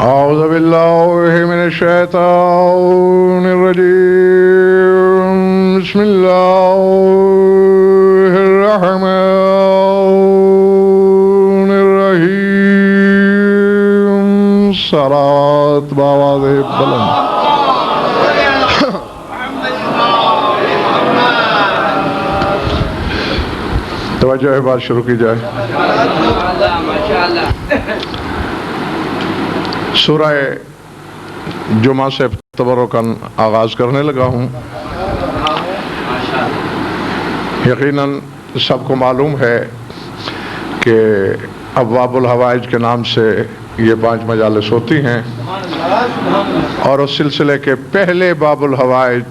أعوذ بالله من الشيطان الرجيم بسم الله الرحمن الرحيم صراط بآواز بلند توجہ ہے، بات شروع کی جائے۔ سورہ جمعہ سے تبرکاً آغاز کرنے لگا ہوں۔ یقیناً سب کو معلوم ہے کہ ابواب الحوائج کے نام سے یہ 5 مجالس ہوتی ہیں، اور اس سلسلے کے پہلے باب الحوائج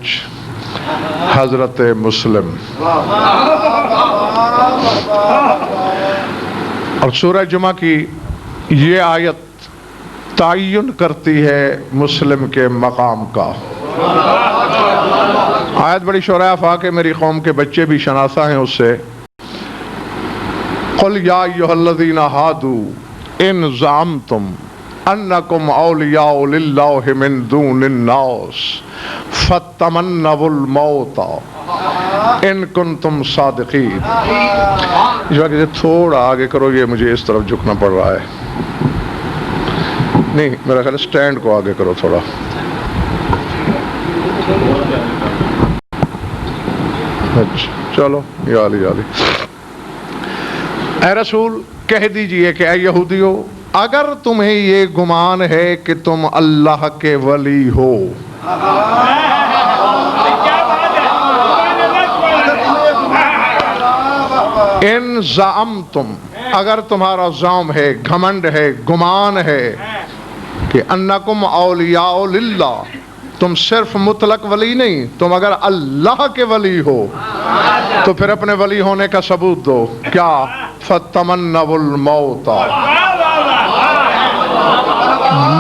حضرت مسلم، اور سورہ جمعہ کی یہ آیت تعین کرتی ہے مسلم کے مقام کا۔ آیت بڑی شرح افاق ہے، میری قوم کے بچے بھی شناسا ہیں اس سے۔ قل یا ایھا الذین ھادوا ان زعمتم انکم اولیاء للہ من دون الناس فتمنوا الموت ان کنتم صادقین۔ جو کہ تھوڑا آگے کرو، یہ مجھے اس طرف جھکنا پڑ رہا ہے، نہیں میرا خیال سٹینڈ کو آگے کرو تھوڑا۔ اچھا چلو، یا علی یا علی۔ اے رسول کہہ دیجئے کہ اے یہودیو، اگر تمہیں یہ گمان ہے کہ تم اللہ کے ولی ہو، ان زعمتم، اگر تمہارا زعم ہے، گھمنڈ ہے، گمان ہے کہ انکم اولیاء للہ، تم صرف مطلق ولی نہیں، تم اگر اللہ کے ولی ہو تو پھر اپنے ولی ہونے کا ثبوت دو۔ کیا؟ فتمنوا الموت،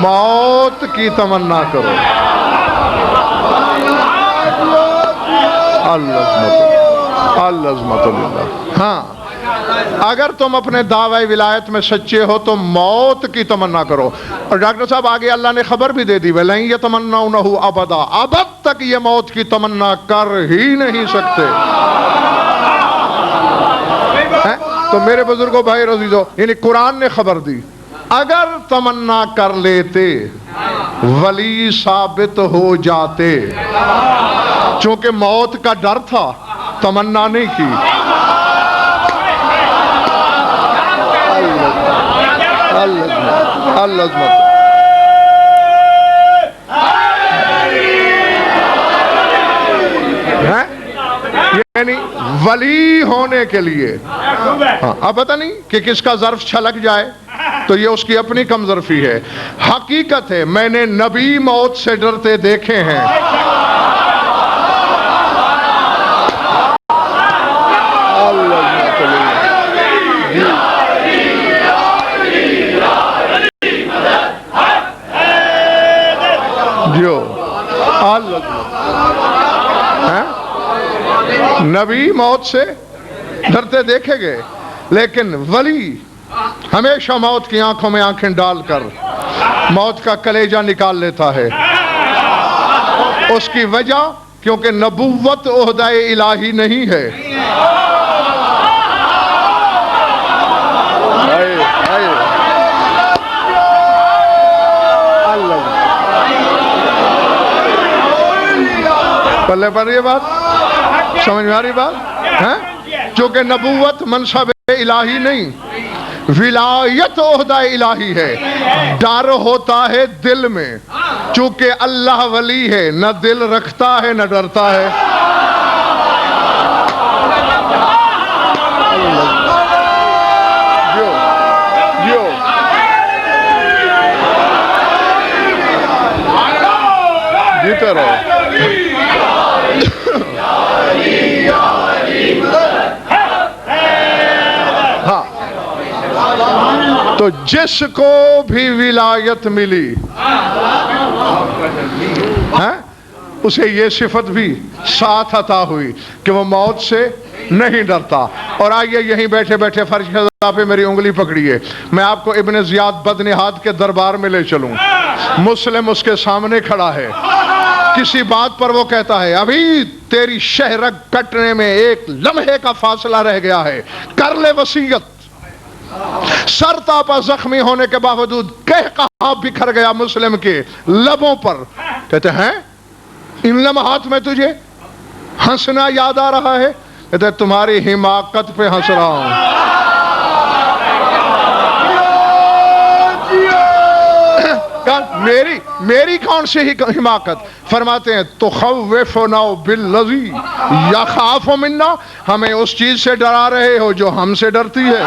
موت کی تمنا کرو۔ العظمت للہ۔ ہاں، اگر تم اپنے دعوی ولایت میں سچے ہو تو موت کی تمنا کرو۔ اور ڈاکٹر صاحب آگے اللہ نے خبر بھی دے دی، وَلَن يَتَمَنَّوْنَهُ أَبَدًا، ابد تک یہ موت کی تمنا کر ہی نہیں سکتے۔ تو میرے بزرگوں، بھائی عزیزو، یعنی قرآن نے خبر دی، اگر تمنا کر لیتے ولی ثابت ہو جاتے۔ چونکہ موت کا ڈر تھا، تمنا نہیں کی۔ العظمت۔ یعنی ولی ہونے کے لیے، اب پتہ نہیں کہ کس کا ظرف چھلک جائے تو یہ اس کی اپنی کم ظرفی ہے۔ حقیقت ہے میں نے نبی موت سے ڈرتے دیکھے ہیں۔ نبی موت سے ڈرتے دیکھے گئے، لیکن ولی ہمیشہ موت کی آنکھوں میں آنکھیں ڈال کر موت کا کلیجہ نکال لیتا ہے۔ اس کی وجہ کیونکہ نبوت عہدہ الہی نہیں ہے۔ پلے پر یہ بات سمجھ میں آ رہی بات ہے؟ چونکہ نبوت منصب الہی نہیں، ولایت عہدہ الہی ہے۔ ڈر ہوتا ہے دل میں، چونکہ اللہ ولی ہے، نہ دل رکھتا ہے نہ ڈرتا ہے۔ جیتے رہو۔ ہاں، تو جس کو بھی ولایت ملی اسے یہ صفت بھی ساتھ عطا ہوئی کہ وہ موت سے نہیں ڈرتا. اور آئیے یہیں بیٹھے بیٹھے فرش خزاں پہ میری انگلی پکڑیے, میں آپ کو ابن زیاد بدنہاد کے دربار میں لے چلوں. مسلم اس کے سامنے کھڑا ہے, کسی بات پر وہ کہتا ہے ابھی تیری شہرگ کٹنے میں ایک لمحے کا فاصلہ رہ گیا ہے, کر لے وصیت. سر تاپا زخمی ہونے کے باوجود کہا بکھر گیا مسلم کے لبوں پر. کہتے ہیں ان لمحات میں تجھے ہنسنا یاد آ رہا ہے؟ کہتے ہیں تمہاری حماقت پہ ہنس رہا ہوں. میری کون سی حماقت؟ فرماتے ہیں تخوفنا بالذی یخاف منا, ہمیں اس چیز سے ڈرا رہے ہو جو ہم سے ڈرتی ہے.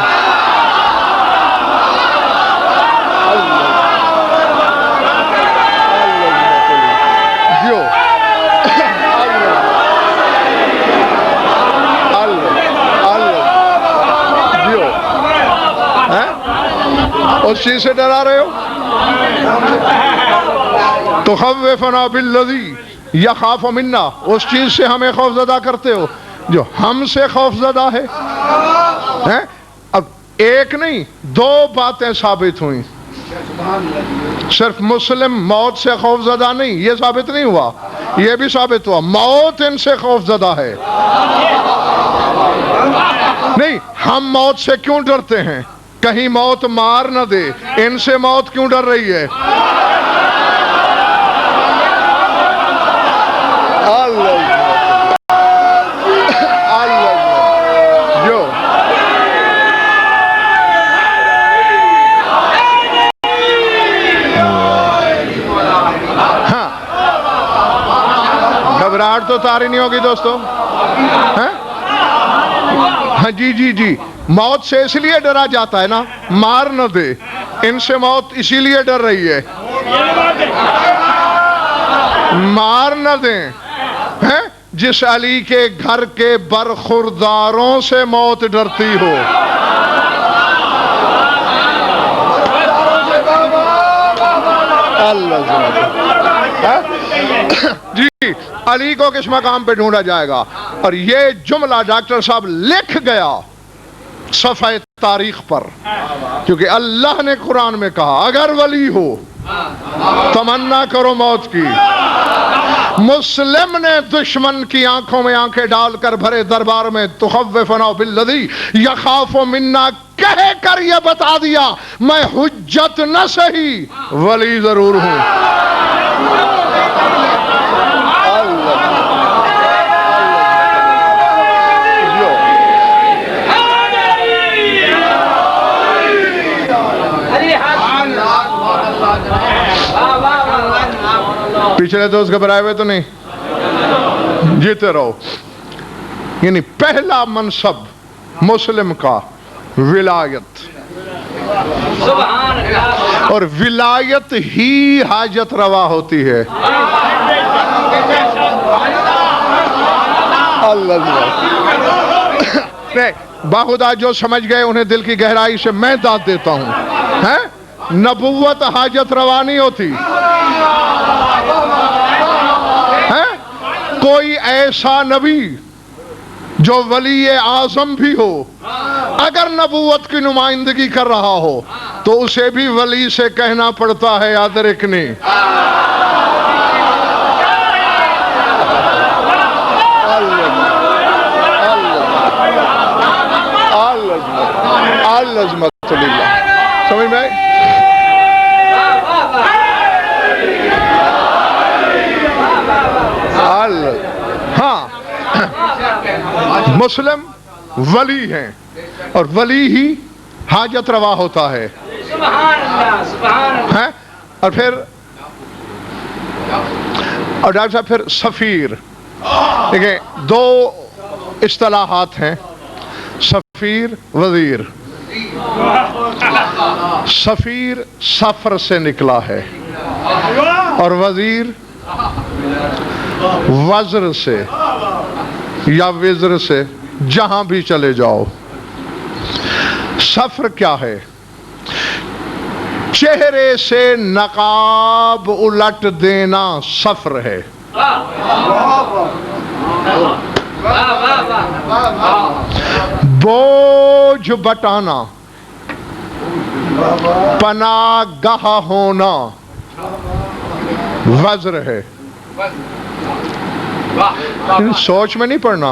اس چیز سے ڈرا رہے ہو. تخوفنا بالذی یخاف منا, اس چیز سے ہمیں خوف زدہ کرتے ہو جو ہم سے خوف زدہ ہے. اب ایک نہیں دو باتیں ثابت ہوئیں. صرف مسلم موت سے خوف زدہ نہیں, یہ ثابت نہیں ہوا, یہ بھی ثابت ہوا موت ان سے خوف زدہ ہے. نہیں, ہم موت سے کیوں ڈرتے ہیں؟ کہیں موت مار نہ دے. ان سے موت کیوں ڈر رہی ہے؟ جو ہاں, گھبراہٹ تو تاری نہیں ہوگی دوستو. ہاں جی جی جی, موت سے اس لیے ڈرا جاتا ہے نا, مار نہ دے. ان سے موت اسی لیے ڈر رہی ہے مار نہ دیں. جس علی کے گھر کے برخورداروں سے موت ڈرتی ہو. جی, علی کو کس مقام پہ ڈھونڈا جائے گا؟ اور یہ جملہ ڈاکٹر صاحب لکھ گیا صفحہ تاریخ پر, کیونکہ اللہ نے قرآن میں کہا اگر ولی ہو تمنا کرو موت کی. مسلم نے دشمن کی آنکھوں میں آنکھیں ڈال کر بھرے دربار میں تخوفنا بالذی یخاف منا کہہ کر یہ بتا دیا میں حجت نہ سہی ولی ضرور ہوں. پچھلے دوست گھبرائے ہوئے تو نہیں, جیتے رہو. یعنی پہلا منصب مسلم کا ولایت, اور ولایت ہی حاجت روا ہوتی ہے. باخدا جو سمجھ گئے انہیں دل کی گہرائی سے میں داد دیتا ہوں. نبوت حاجت روا نہیں ہوتی. کوئی ایسا نبی جو ولی اعظم بھی ہو اگر نبوت کی نمائندگی کر رہا ہو تو اسے بھی ولی سے کہنا پڑتا ہے یاد رکھنے. العظمت للہ. سمجھ میں آئی؟ ہاں, مسلم ولی ہیں اور ولی ہی حاجت روا ہوتا ہے. اور پھر ڈاکٹر صاحب پھر سفیر. دیکھیں دو اصطلاحات ہیں, سفیر وزیر. سفیر سفر سے نکلا ہے اور وزیر وزر سے یا وزر سے, جہاں بھی چلے جاؤ. سفر کیا ہے؟ چہرے سے نقاب الٹ دینا سفر ہے. بوجھ بٹانا، پناہ گاہ ہونا وزر ہے. سوچ میں نہیں پڑھنا.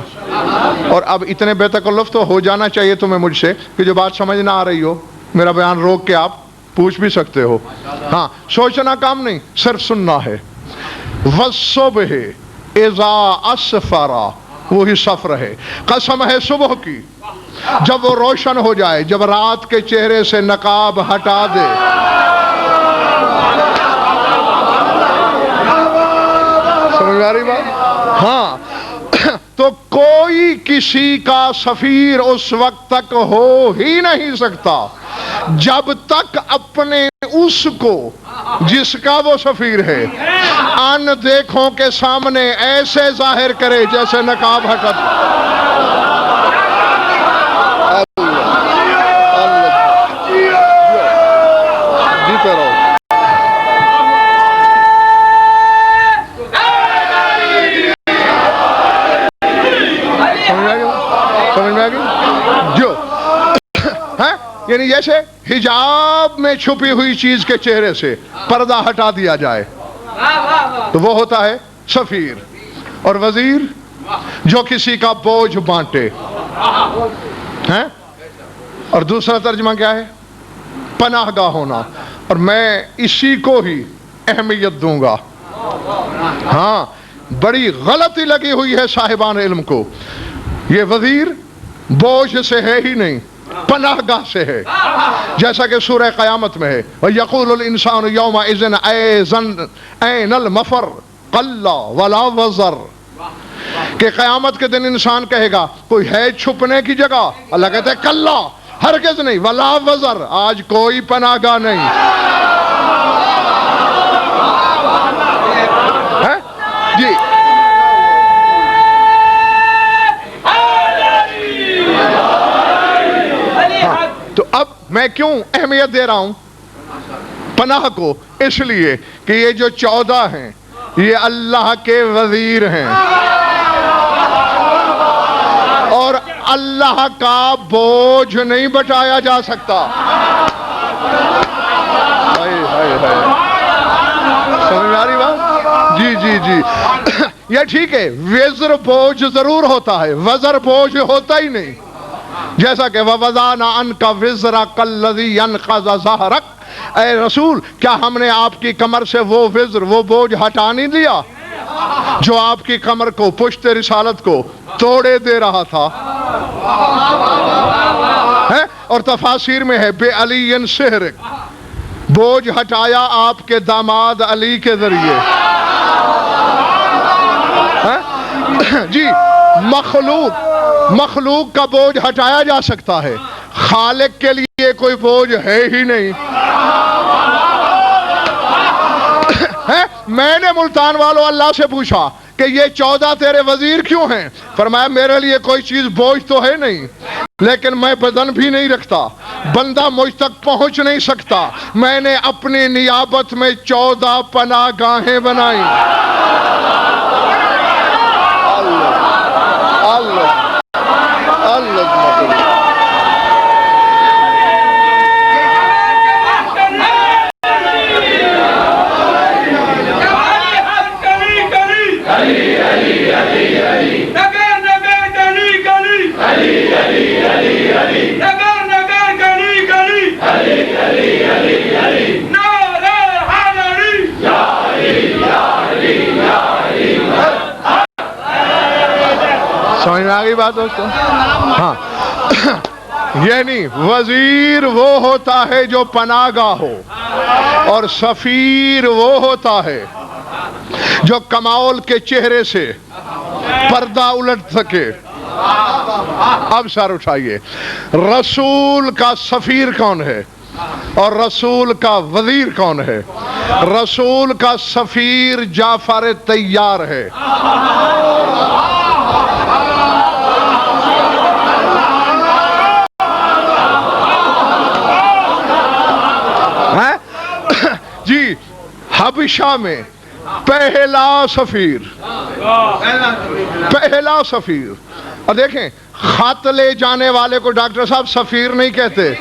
اور اب اتنے بے تکلف تو ہو جانا چاہیے تمہیں مجھ سے کہ جو بات سمجھ نہ آ رہی ہو میرا بیان روک کے آپ پوچھ بھی سکتے ہو. ہاں سوچنا کام نہیں، صرف سننا ہے. والصبح اذا اسفر، وہی سفر ہے، قسم ہے صبح کی جب وہ روشن ہو جائے، جب رات کے چہرے سے نقاب ہٹا دے. سمجھ آ رہی بات؟ ہاں تو کوئی کسی کا سفیر اس وقت تک ہو ہی نہیں سکتا جب تک اپنے اس کو جس کا وہ سفیر ہے ان دیکھوں کے سامنے ایسے ظاہر کرے جیسے نقاب ہٹا. جیتے رہو. سمجھ میں آ گئی جو ہے، یعنی جیسے حجاب میں چھپی ہوئی چیز کے چہرے سے پردہ ہٹا دیا جائے تو وہ ہوتا ہے سفیر. اور وزیر جو کسی کا بوجھ بانٹے ہیں. اور دوسرا ترجمہ کیا ہے؟ پناہ گاہ ہونا. اور میں اسی کو ہی اہمیت دوں گا. ہاں بڑی غلطی لگی ہوئی ہے صاحبان علم کو. یہ وزیر بوجھ سے ہے ہی نہیں، پناہ گاہ سے ہے. جیسا کہ سورہ قیامت میں ہے وَيَقُولُ الْإِنسَانُ يَوْمَئِذٍ أَيْنَ الْمَفَرُّ كَلَّا وَلَا وَزَرَ، کہ قیامت کے دن انسان کہے گا کوئی ہے چھپنے کی جگہ؟ اللہ کہتے ہیں کلا، ہرگز نہیں، ولا وزر، آج کوئی پناہ گاہ نہیں ہے. جی تو اب میں کیوں اہمیت دے رہا ہوں پناہ کو؟ اس لیے کہ یہ جو 14 ہیں یہ اللہ کے وزیر ہیں اور اللہ کا بوجھ نہیں بٹایا جا سکتا. سمجھ آ رہی بات؟ جی جی جی یہ ٹھیک ہے، وزر بوجھ ضرور ہوتا ہے، وزر بوجھ ہوتا ہی نہیں. جیسا کہ وَوَضَعْنَا عَنْكَ وِزْرَكَ الَّذِي يَنْقَضَ ظَهْرَكَ، اے رسول کیا ہم نے آپ کی کمر سے وہ وزر، وہ بوجھ ہٹا نہیں دیا جو آپ کی کمر کو، پشت رسالت کو توڑے دے رہا تھا. اور تفاسیر میں ہے بے علی سحرک، بوجھ ہٹایا آپ کے داماد علی کے ذریعے. جی مخلوق کا بوجھ ہٹایا جا سکتا ہے، خالق کے لیے کوئی بوجھ ہے ہی نہیں. میں نے ملتان والوں اللہ سے پوچھا کہ یہ 14 تیرے وزیر کیوں ہیں؟ فرمایا میرے لیے کوئی چیز بوجھ تو ہے نہیں، لیکن میں بدن بھی نہیں رکھتا، بندہ مجھ تک پہنچ نہیں سکتا، میں نے اپنی نیابت میں 14 پناہ گاہیں بنائیں. سمجھ میں آ گئی بات دوستو؟ ہاں یعنی وزیر وہ ہوتا ہے جو پناہ گاہ ہو، اور سفیر وہ ہوتا ہے جو کمال کے چہرے سے پردہ الٹ سکے. اب سر اٹھائیے، رسول کا سفیر کون ہے اور رسول کا وزیر کون ہے؟ رسول کا سفیر جعفر طیار ہے. جی حبشہ میں پہلا سفیر، پہلا سفیر۔ اور دیکھیں خط لے جانے والے کو ڈاکٹر صاحب سفیر نہیں کہتے،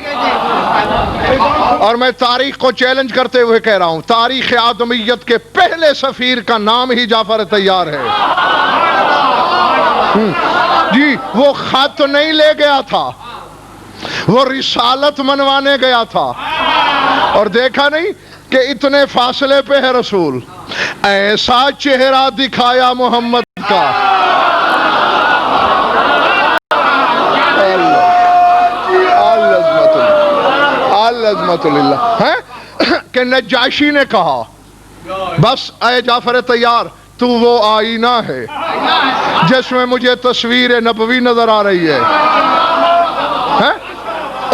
اور میں تاریخ کو چیلنج کرتے ہوئے کہہ رہا ہوں، تاریخ آدمیت کے پہلے سفیر کا نام ہی جعفر طیار ہے۔ جی وہ خط نہیں لے گیا تھا، وہ رسالت منوانے گیا تھا، اور دیکھا نہیں کہ اتنے فاصلے پہ ہے رسول، ایسا چہرہ دکھایا محمد کا، عظمت اللہ ہے کہ نجاشی نے کہا بس اے جعفر طیار تو وہ آئینہ ہے جس میں مجھے تصویر نبوی نظر آ رہی ہے۔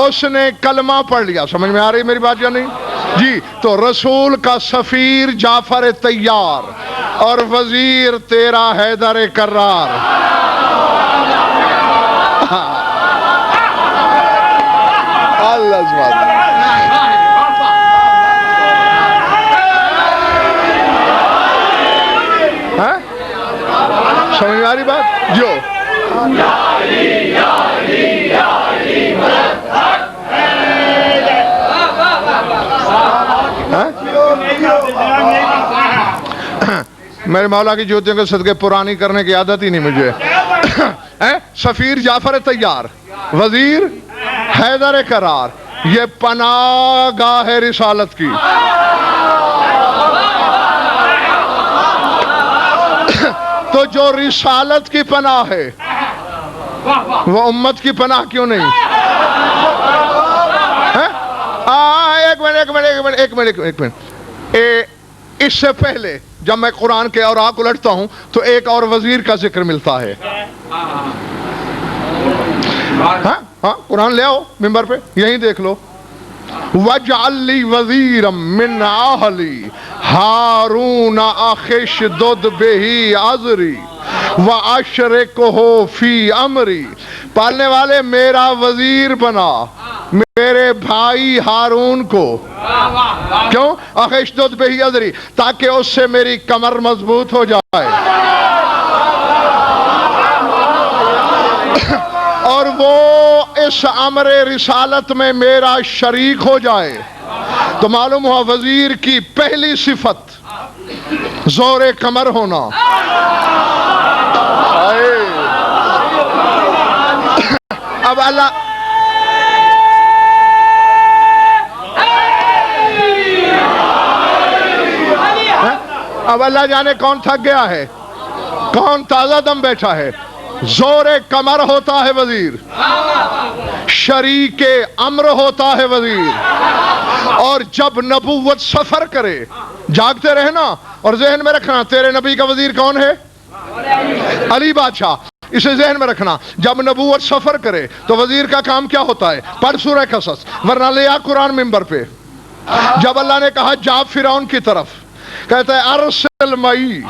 اس نے کلمہ پڑھ لیا، سمجھ میں آ رہی میری بات یا نہیں؟ جی تو رسول کا سفیر جعفر طیار اور وزیر تیرا حیدر کرار۔ سمجھ میں آ رہی بات؟ جو میرے مولا کی جوتیوں کے صدقے پرانی کرنے کی عادت ہی نہیں مجھے۔ سفیر جعفر طیار، وزیر حیدر کرار، یہ پناہ گاہ ہے رسالت کی۔ تو جو رسالت کی پناہ ہے وہ امت کی پناہ کیوں نہیں؟ ایک منٹ اس سے پہلے جب میں قرآن کے اوراق الٹتا ہوں تو ایک اور وزیر کا ذکر ملتا ہے۔ ہاں قرآن لے آؤ ممبر پہ، یہیں دیکھ لو۔ وَاجْعَلْ لِي وَزِيرًا مِّنْ أَهْلِي هَارُونَ أَخِي اشْدُدْ بِهِ أَزْرِي وَأَشْرِكْهُ فِي أَمْرِي۔ پالنے والے میرا وزیر بنا میرے بھائی ہارون کو، کیوں؟ أَخِي اشْدُدْ بِهِ أَزْرِي، تاکہ اس سے میری کمر مضبوط ہو جائے اور وہ اس امر رسالت میں میرا شریک ہو جائے۔ تو معلوم ہوا وزیر کی پہلی صفت زور کمر ہونا۔ اب اللہ جانے کون تھک گیا ہے، کون تازہ دم بیٹھا ہے۔ زور کمر ہوتا ہے وزیر، شریک امر ہوتا ہے وزیر، اور جب نبوت سفر کرے، جاگتے رہنا اور ذہن میں رکھنا تیرے نبی کا وزیر کون ہے؟ علی بادشاہ۔ اسے ذہن میں رکھنا، جب نبوت سفر کرے تو وزیر کا کام کیا ہوتا ہے؟ پڑھ سورہ قصص، ورنہ لے آ قرآن ممبر پہ۔ جب اللہ نے کہا جا فرعون کی طرف، کہتا ہے ارسل معی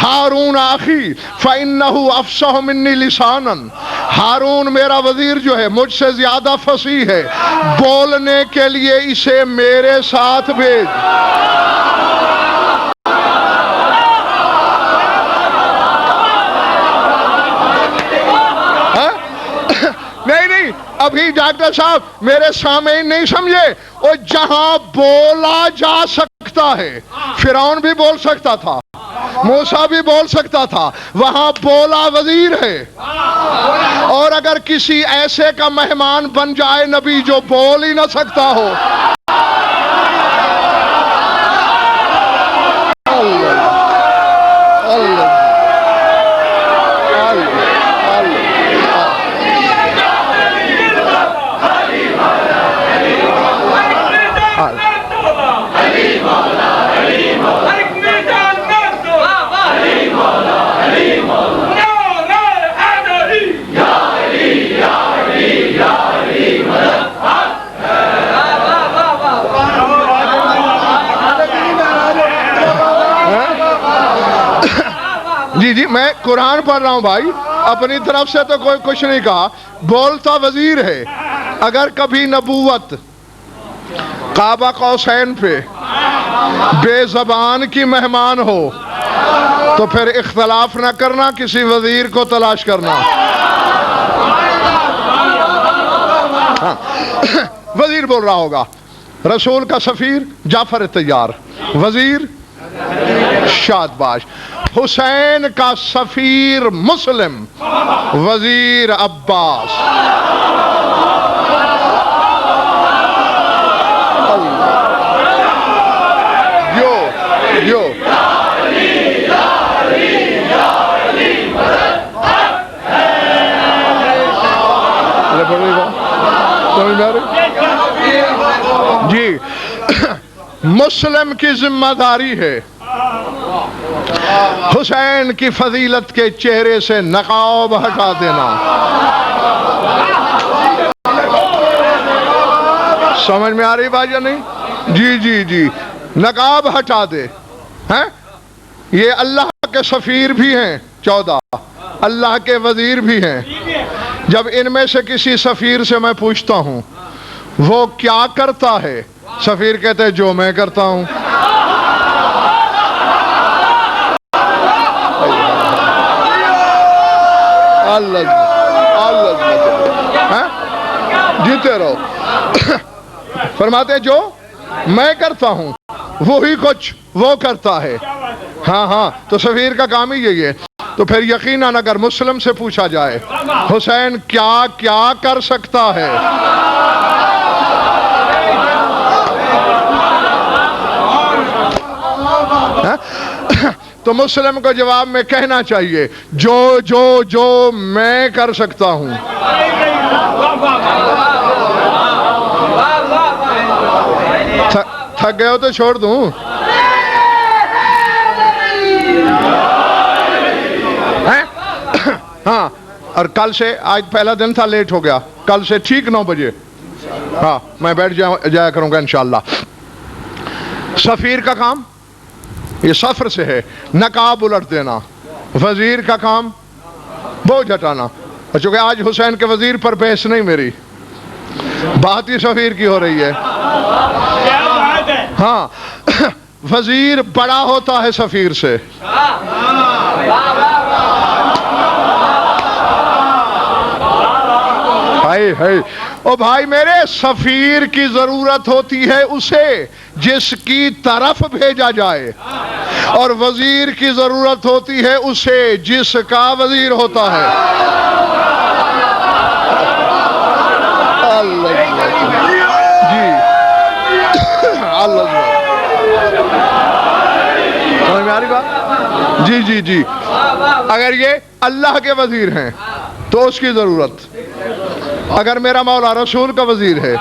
ہارون اخی فانہ افصح منی لسانا، ہارون میرا وزیر جو ہے مجھ سے زیادہ فصیح ہے، بولنے کے لیے اسے میرے ساتھ بھیج۔ نہیں ابھی ڈاکٹر صاحب میرے سامنے نہیں سمجھے، وہ جہاں بولا جا سکتا ہے، فرعون بھی بول سکتا تھا، موسیٰ بھی بول سکتا تھا، وہاں بولا وزیر ہے۔ اور اگر کسی ایسے کا مہمان بن جائے نبی جو بول ہی نہ سکتا ہو، جی میں قرآن پڑھ رہا ہوں بھائی، اپنی طرف سے تو کوئی کچھ نہیں کہا، بولتا وزیر ہے۔ اگر کبھی نبوت قاب قوسین پہ بے زبان کی مہمان ہو تو پھر اختلاف نہ کرنا، کسی وزیر کو تلاش کرنا۔ ہاں وزیر بول رہا ہوگا، رسول کا سفیر جعفر تیار، وزیر شادباش، حسین کا سفیر مسلم، وزیر عباس۔ جو جی مسلم کی ذمہ داری ہے حسین کی فضیلت کے چہرے سے نقاب ہٹا دینا۔ سمجھ میں آ رہی بات یا نہیں؟ جی جی جی نقاب ہٹا دے ہیں۔ یہ اللہ کے سفیر بھی ہیں 14، اللہ کے وزیر بھی ہیں۔ جب ان میں سے کسی سفیر سے میں پوچھتا ہوں وہ کیا کرتا ہے، سفیر کہتے ہیں جو میں کرتا ہوں۔ جیتے رہو۔ فرماتے ہیں جو میں کرتا ہوں وہی کچھ وہ کرتا ہے۔ ہاں ہاں تو سفیر کا کام ہی یہی ہے۔ تو پھر یقیناً اگر مسلم سے پوچھا جائے حسین کیا کیا کر سکتا ہے، تو مسلم کو جواب میں کہنا چاہیے جو میں کر سکتا ہوں۔ تھک گئے ہو تو چھوڑ دوں۔ ہاں اور کل سے، آج پہلا دن تھا لیٹ ہو گیا، کل سے ٹھیک 9 بجے ہاں میں بیٹھ جایا کروں گا انشاءاللہ۔ سفیر کا کام یہ سفر سے ہے، نقاب الٹ دینا۔ وزیر کا کام بوجھ ہٹانا۔ چونکہ آج حسین کے وزیر پر بحث نہیں میری، بات ہی سفیر کی ہو رہی ہے۔ ہاں وزیر بڑا ہوتا ہے سفیر سے۔ او بھائی میرے، سفیر کی ضرورت ہوتی ہے اسے جس کی طرف بھیجا جائے، اور وزیر کی ضرورت ہوتی ہے اسے جس کا وزیر ہوتا ہے۔ جی اللہ سمجھ میں آ رہی بات؟ جی جی جی اگر یہ اللہ کے وزیر ہیں تو اس کی ضرورت، اگر میرا مولا رسول کا وزیر ہے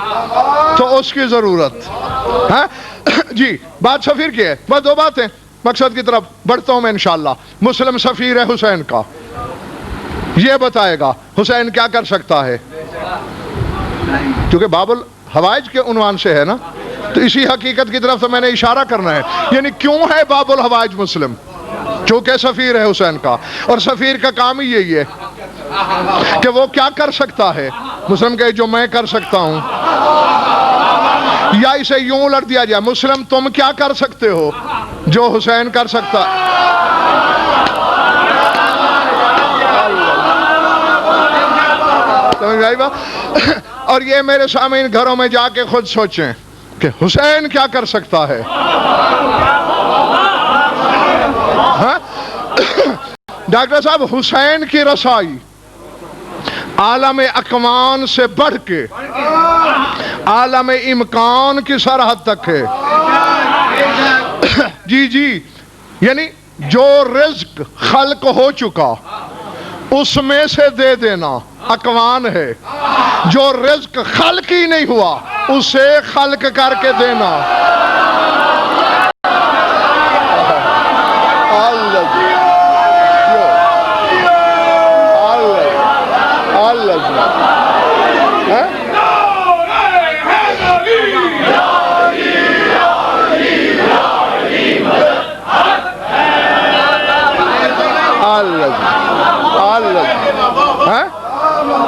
تو اس کی ضرورت ہے۔ جی بات سفیر کی ہے، بس 2 باتیں، مقصد کی طرف بڑھتا ہوں میں انشاءاللہ۔ مسلم سفیر ہے حسین کا، یہ بتائے گا حسین کیا کر سکتا ہے، کیونکہ باب الحوائج کے عنوان سے ہے نا، تو اسی حقیقت کی طرف تو میں نے اشارہ کرنا ہے۔ یعنی کیوں ہے باب الحوائج مسلم؟ چونکہ سفیر ہے حسین کا، اور سفیر کا کام ہی یہی ہے کہ وہ کیا کر سکتا ہے۔ مسلم کہے جو میں کر سکتا ہوں، یا اسے یوں الٹ دیا جائے مسلم تم کیا کر سکتے ہو جو حسین کر سکتا۔ سمجھ آئی بات؟ اور یہ میرے سامعین گھروں میں جا کے خود سوچیں کہ حسین کیا کر سکتا ہے۔ ڈاکٹر صاحب حسین کی رسائی عالم اکوان سے بڑھ کے عالم امکان کی سرحد تک ہے۔ جی جی یعنی جو رزق خلق ہو چکا اس میں سے دے دینا اکوان ہے، جو رزق خلق ہی نہیں ہوا اسے خلق کر کے دینا۔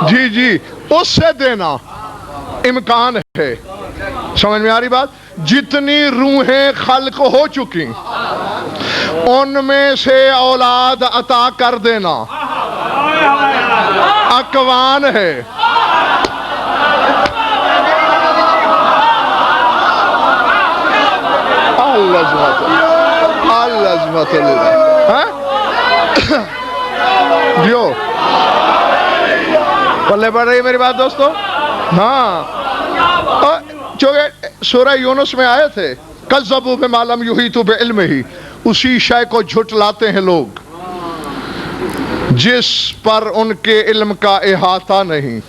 جی جی اس سے دینا امکان ہے، سمجھ میں آ رہی بات؟ جتنی روحیں خلق ہو چکی ان میں سے اولاد عطا کر دینا اکوان ہے. العظمت جو پلے پڑ رہی میری بات دوستو؟ ہاں، چونکہ سورہ یونس میں آئے تھے کذبوا بما لم یحیطوا بعلمہ، اسی شے کو جھٹلاتے ہیں لوگ جس پر ان کے علم کا احاطہ نہیں.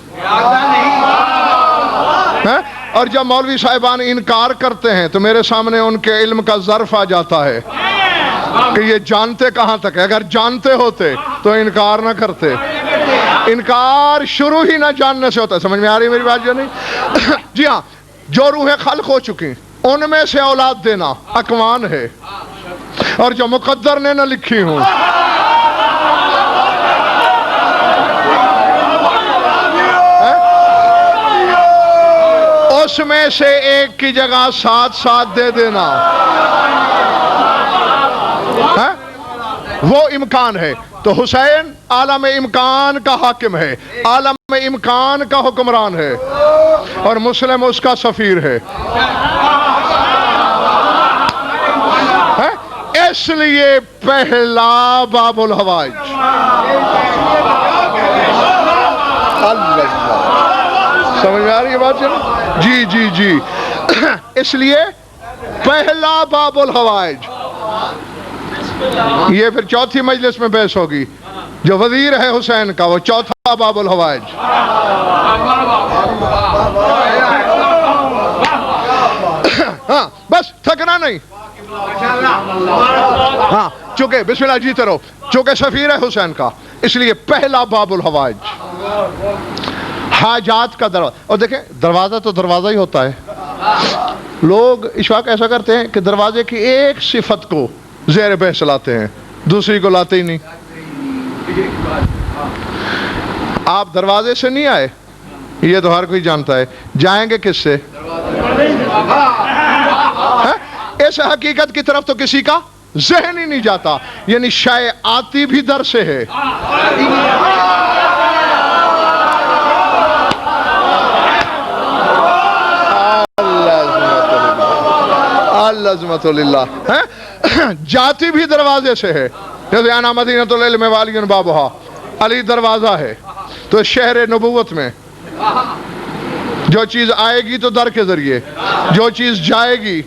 اور جب مولوی صاحبان انکار کرتے ہیں تو میرے سامنے ان کے علم کا ظرف آ جاتا ہے کہ یہ جانتے کہاں تک ہے. اگر جانتے ہوتے تو انکار نہ کرتے. انکار شروع ہی نہ جاننے سے ہوتا ہے. سمجھ میں آ رہی میری بات جو نہیں؟ جی ہاں، جو روحیں خلق ہو چکی ان میں سے اولاد دینا اکوان ہے، اور جو مقدر نے نہ لکھی ہوں اس میں سے ایک کی جگہ 7 دے دینا وہ امکان ہے. تو حسین عالم امکان کا حاکم ہے، عالم امکان کا حکمران ہے، اور مسلم اس کا سفیر ہے. اس لیے پہلا باب الحوائج. سمجھ میں آ رہی ہے بات؟ جی جی جی. اس لیے پہلا باب الحوائج. یہ پھر چوتھی مجلس میں بحث ہوگی. جو وزیر ہے حسین کا وہ چوتھا باب الحوائج. ہاں بس تھکنا نہیں. ہاں چونکہ بسم اللہ جیتے رہو، چونکہ سفیر ہے حسین کا اس لیے پہلا باب الحوائج حاجات کا دروازہ. اور دیکھیں دروازہ تو دروازہ ہی ہوتا ہے. لوگ اشفاق ایسا کرتے ہیں کہ دروازے کی ایک صفت کو زیر بحث لاتے ہیں، دوسری کو لاتے ہی نہیں. آپ دروازے سے نہیں آئے، یہ تو ہر کوئی جانتا ہے. جائیں گے کس سے؟ اس حقیقت کی طرف تو کسی کا ذہن ہی نہیں جاتا. یعنی شے آتی بھی در سے ہے. العظمت للہ. جاتی بھی دروازے سے ہے. جیسے انا مدینۃ العلم وعلی بابھا، علی دروازہ ہے. تو شہر نبوت میں جو چیز آئے گی تو در کے ذریعے، جو چیز جائے گی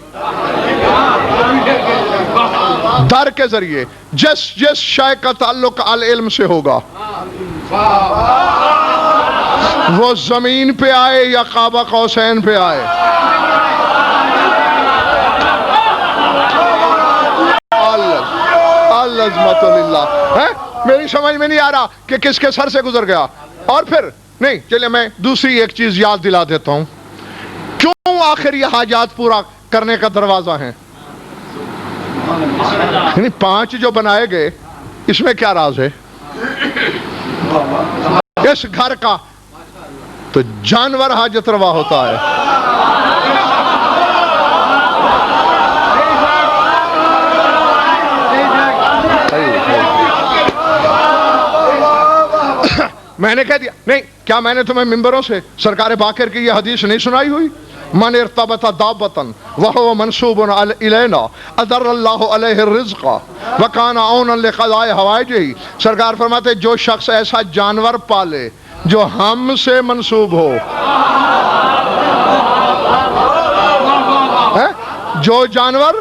در کے ذریعے. جس شے کا تعلق العلم سے ہوگا وہ زمین پہ آئے یا قاب قوسین پہ آئے. العظمت للہ. میری سمجھ میں نہیں آ رہا کہ کس کے سر سے گزر گیا. اور پھر نہیں، چلے میں دوسری ایک چیز یاد دلا دیتا ہوں. کیوں آخر یہ حاجات پورا کرنے کا دروازہ ہے؟ یعنی 5 جو بنائے گئے اس میں کیا راز ہے؟ اس گھر کا تو جانور حاجت روا ہوتا ہے. میں نے کہہ دیا نہیں، کیا میں نے تمہیں ممبروں سے سرکار باقر کی یہ حدیث نہیں سنائی ہوئی؟ من ارتبط دابۃ وهو منصوب الینا ادر اللہ علیہ الرزق وکان عونا لقضاء حوائجہ. سرکار فرماتے جو شخص ایسا جانور پالے جو ہم سے منسوب ہو، جو جانور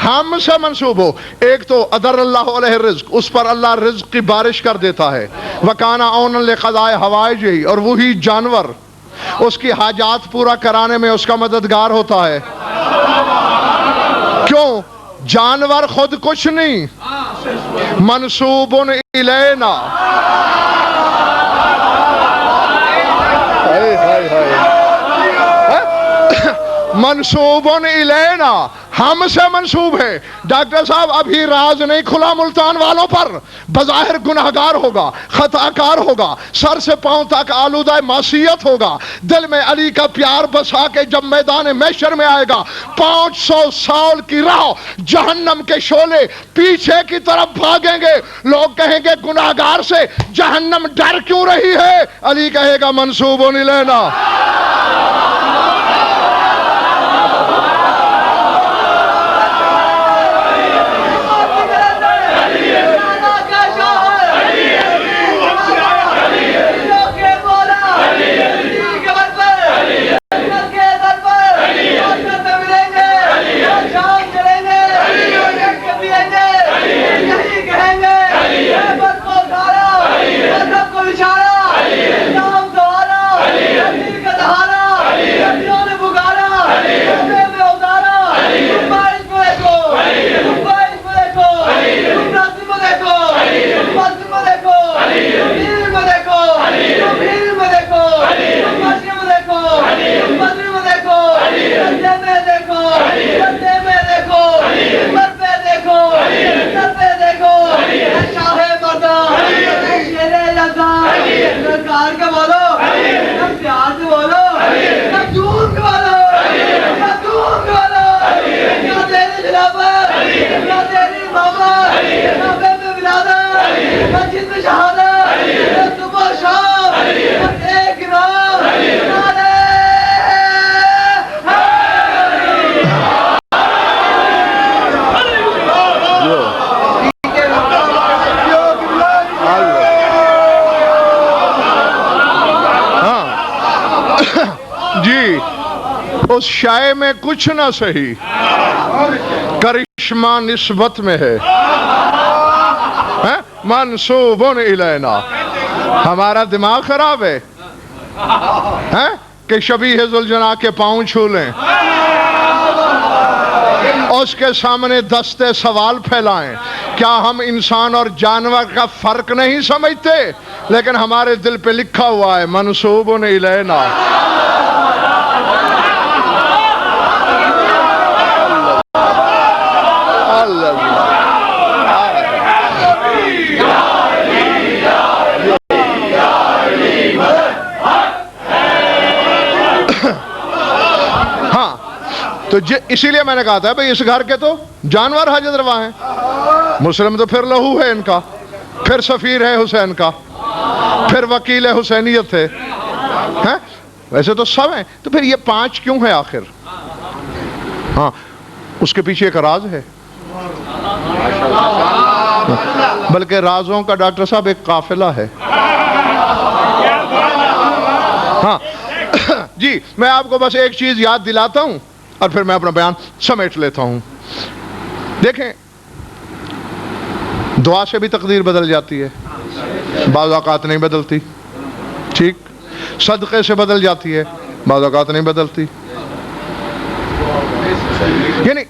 ہم سے منسوب ہو، ایک تو ادر اللہ علیہ الرزق، اس پر اللہ رزق کی بارش کر دیتا ہے. وکان عونا لقضاء حوائجہ، اور وہی جانور اس کی حاجات پورا کرانے میں اس کا مددگار ہوتا ہے. کیوں؟ جانور خود کچھ نہیں، منسوب الینا. منسوب الینا، ہم سے منسوب ہے۔ ڈاکٹر صاحب ابھی راز نہیں کھلا ملتان والوں پر، بظاہر گناہگار ہوگا، خطا کار ہوگا، سر سے پاؤں تک آلودہ معصیت ہوگا، دل میں علی کا پیار بسا کے جب میدان محشر میں آئے گا 500 سال کی راہ، جہنم کے شعلے پیچھے کی طرف بھاگیں گے، لوگ کہیں گے گناہگار سے جہنم ڈر کیوں رہی ہے؟ علی کہے گا منسوب نہیں لینا۔ جی اس شائع میں کچھ نہ سہی، کرشمہ نسبت میں ہے، منسوب الینا۔ ہمارا دماغ خراب ہے کہ شبیہ ذوالجناح کے پاؤں چھو لیں، اس کے سامنے دستے سوال پھیلائیں۔ کیا ہم انسان اور جانور کا فرق نہیں سمجھتے؟ لیکن ہمارے دل پہ لکھا ہوا ہے منسوب الینا۔ تو اسی لیے میں نے کہا تھا بھئی اس گھر کے تو جانور حاجت روا ہیں، مسلم تو پھر لہو ہے ان کا، پھر سفیر ہے حسین کا، پھر وکیل حسینیت ہے، ویسے تو سب ہیں، تو پھر یہ 5 کیوں ہے آخر؟ ہاں اس کے پیچھے ایک راز ہے، بلکہ رازوں کا ڈاکٹر صاحب ایک قافلہ ہے۔ ہاں جی میں آپ کو بس ایک چیز یاد دلاتا ہوں اور پھر میں اپنا بیان سمیٹ لیتا ہوں۔ دیکھیں دعا سے بھی تقدیر بدل جاتی ہے، بعض اوقات نہیں بدلتی، ٹھیک، صدقے سے بدل جاتی ہے، بعض اوقات نہیں بدلتی، یعنی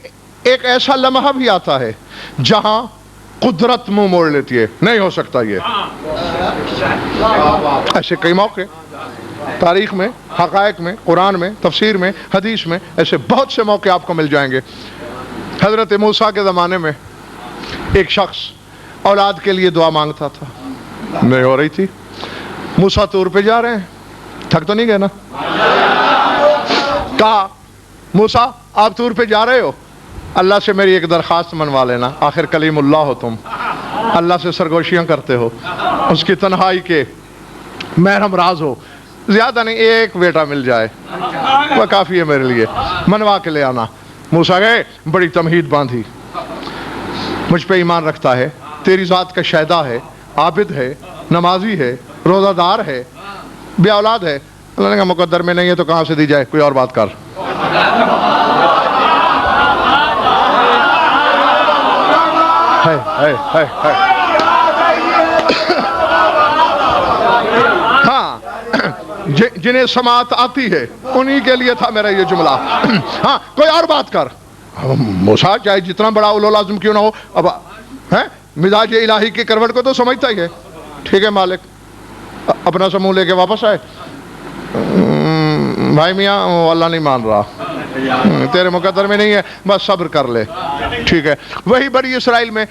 ایک ایسا لمحہ بھی آتا ہے جہاں قدرت منہ موڑ لیتی ہے، نہیں ہو سکتا یہ۔ ایسے کئی موقع تاریخ میں، حقائق میں، قرآن میں، تفسیر میں، حدیث میں ایسے بہت سے موقع آپ کو مل جائیں گے۔ حضرت موسیٰ کے زمانے میں ایک شخص اولاد کے لیے دعا مانگتا تھا، نہیں ہو رہی تھی۔ موسیٰ طور پہ جا رہے ہیں، تھک تو نہیں گئے نا؟ کہا موسیٰ آپ طور پہ جا رہے ہو، اللہ سے میری ایک درخواست منوا لینا، آخر کلیم اللہ ہو تم، اللہ سے سرگوشیاں کرتے ہو، اس کی تنہائی کے محرم راز ہو، زیادہ نہیں ایک بیٹا مل جائے وہ کافی ہے میرے لیے، منوا کے لے آنا۔ موسیٰ گئے، بڑی تمہید باندھی، مجھ پہ ایمان رکھتا ہے، تیری ذات کا شہدا ہے، عابد ہے، نمازی ہے، روزہ دار ہے، بے اولاد ہے۔ اللہ نے کہا مقدر میں نہیں ہے تو کہاں سے دی جائے، کوئی اور بات کر۔ ہاں جنہیں سماعت آتی ہے انہی کے لیے تھا میرا یہ جملہ۔ ہاں کوئی اور بات کر۔ موسیٰ چاہے جتنا بڑا اولو لازم کیوں نہ ہو، اب مزاج الہی کی کروٹ کو تو سمجھتا ہی ہے۔ ٹھیک ہے مالک، اپنا سموں لے کے واپس آئے، بھائی میاں وہ اللہ نہیں مان رہا، تیرے مقدر میں نہیں ہے، بس صبر کر لے، ٹھیک ہے۔ وہی بنی اسرائیل میں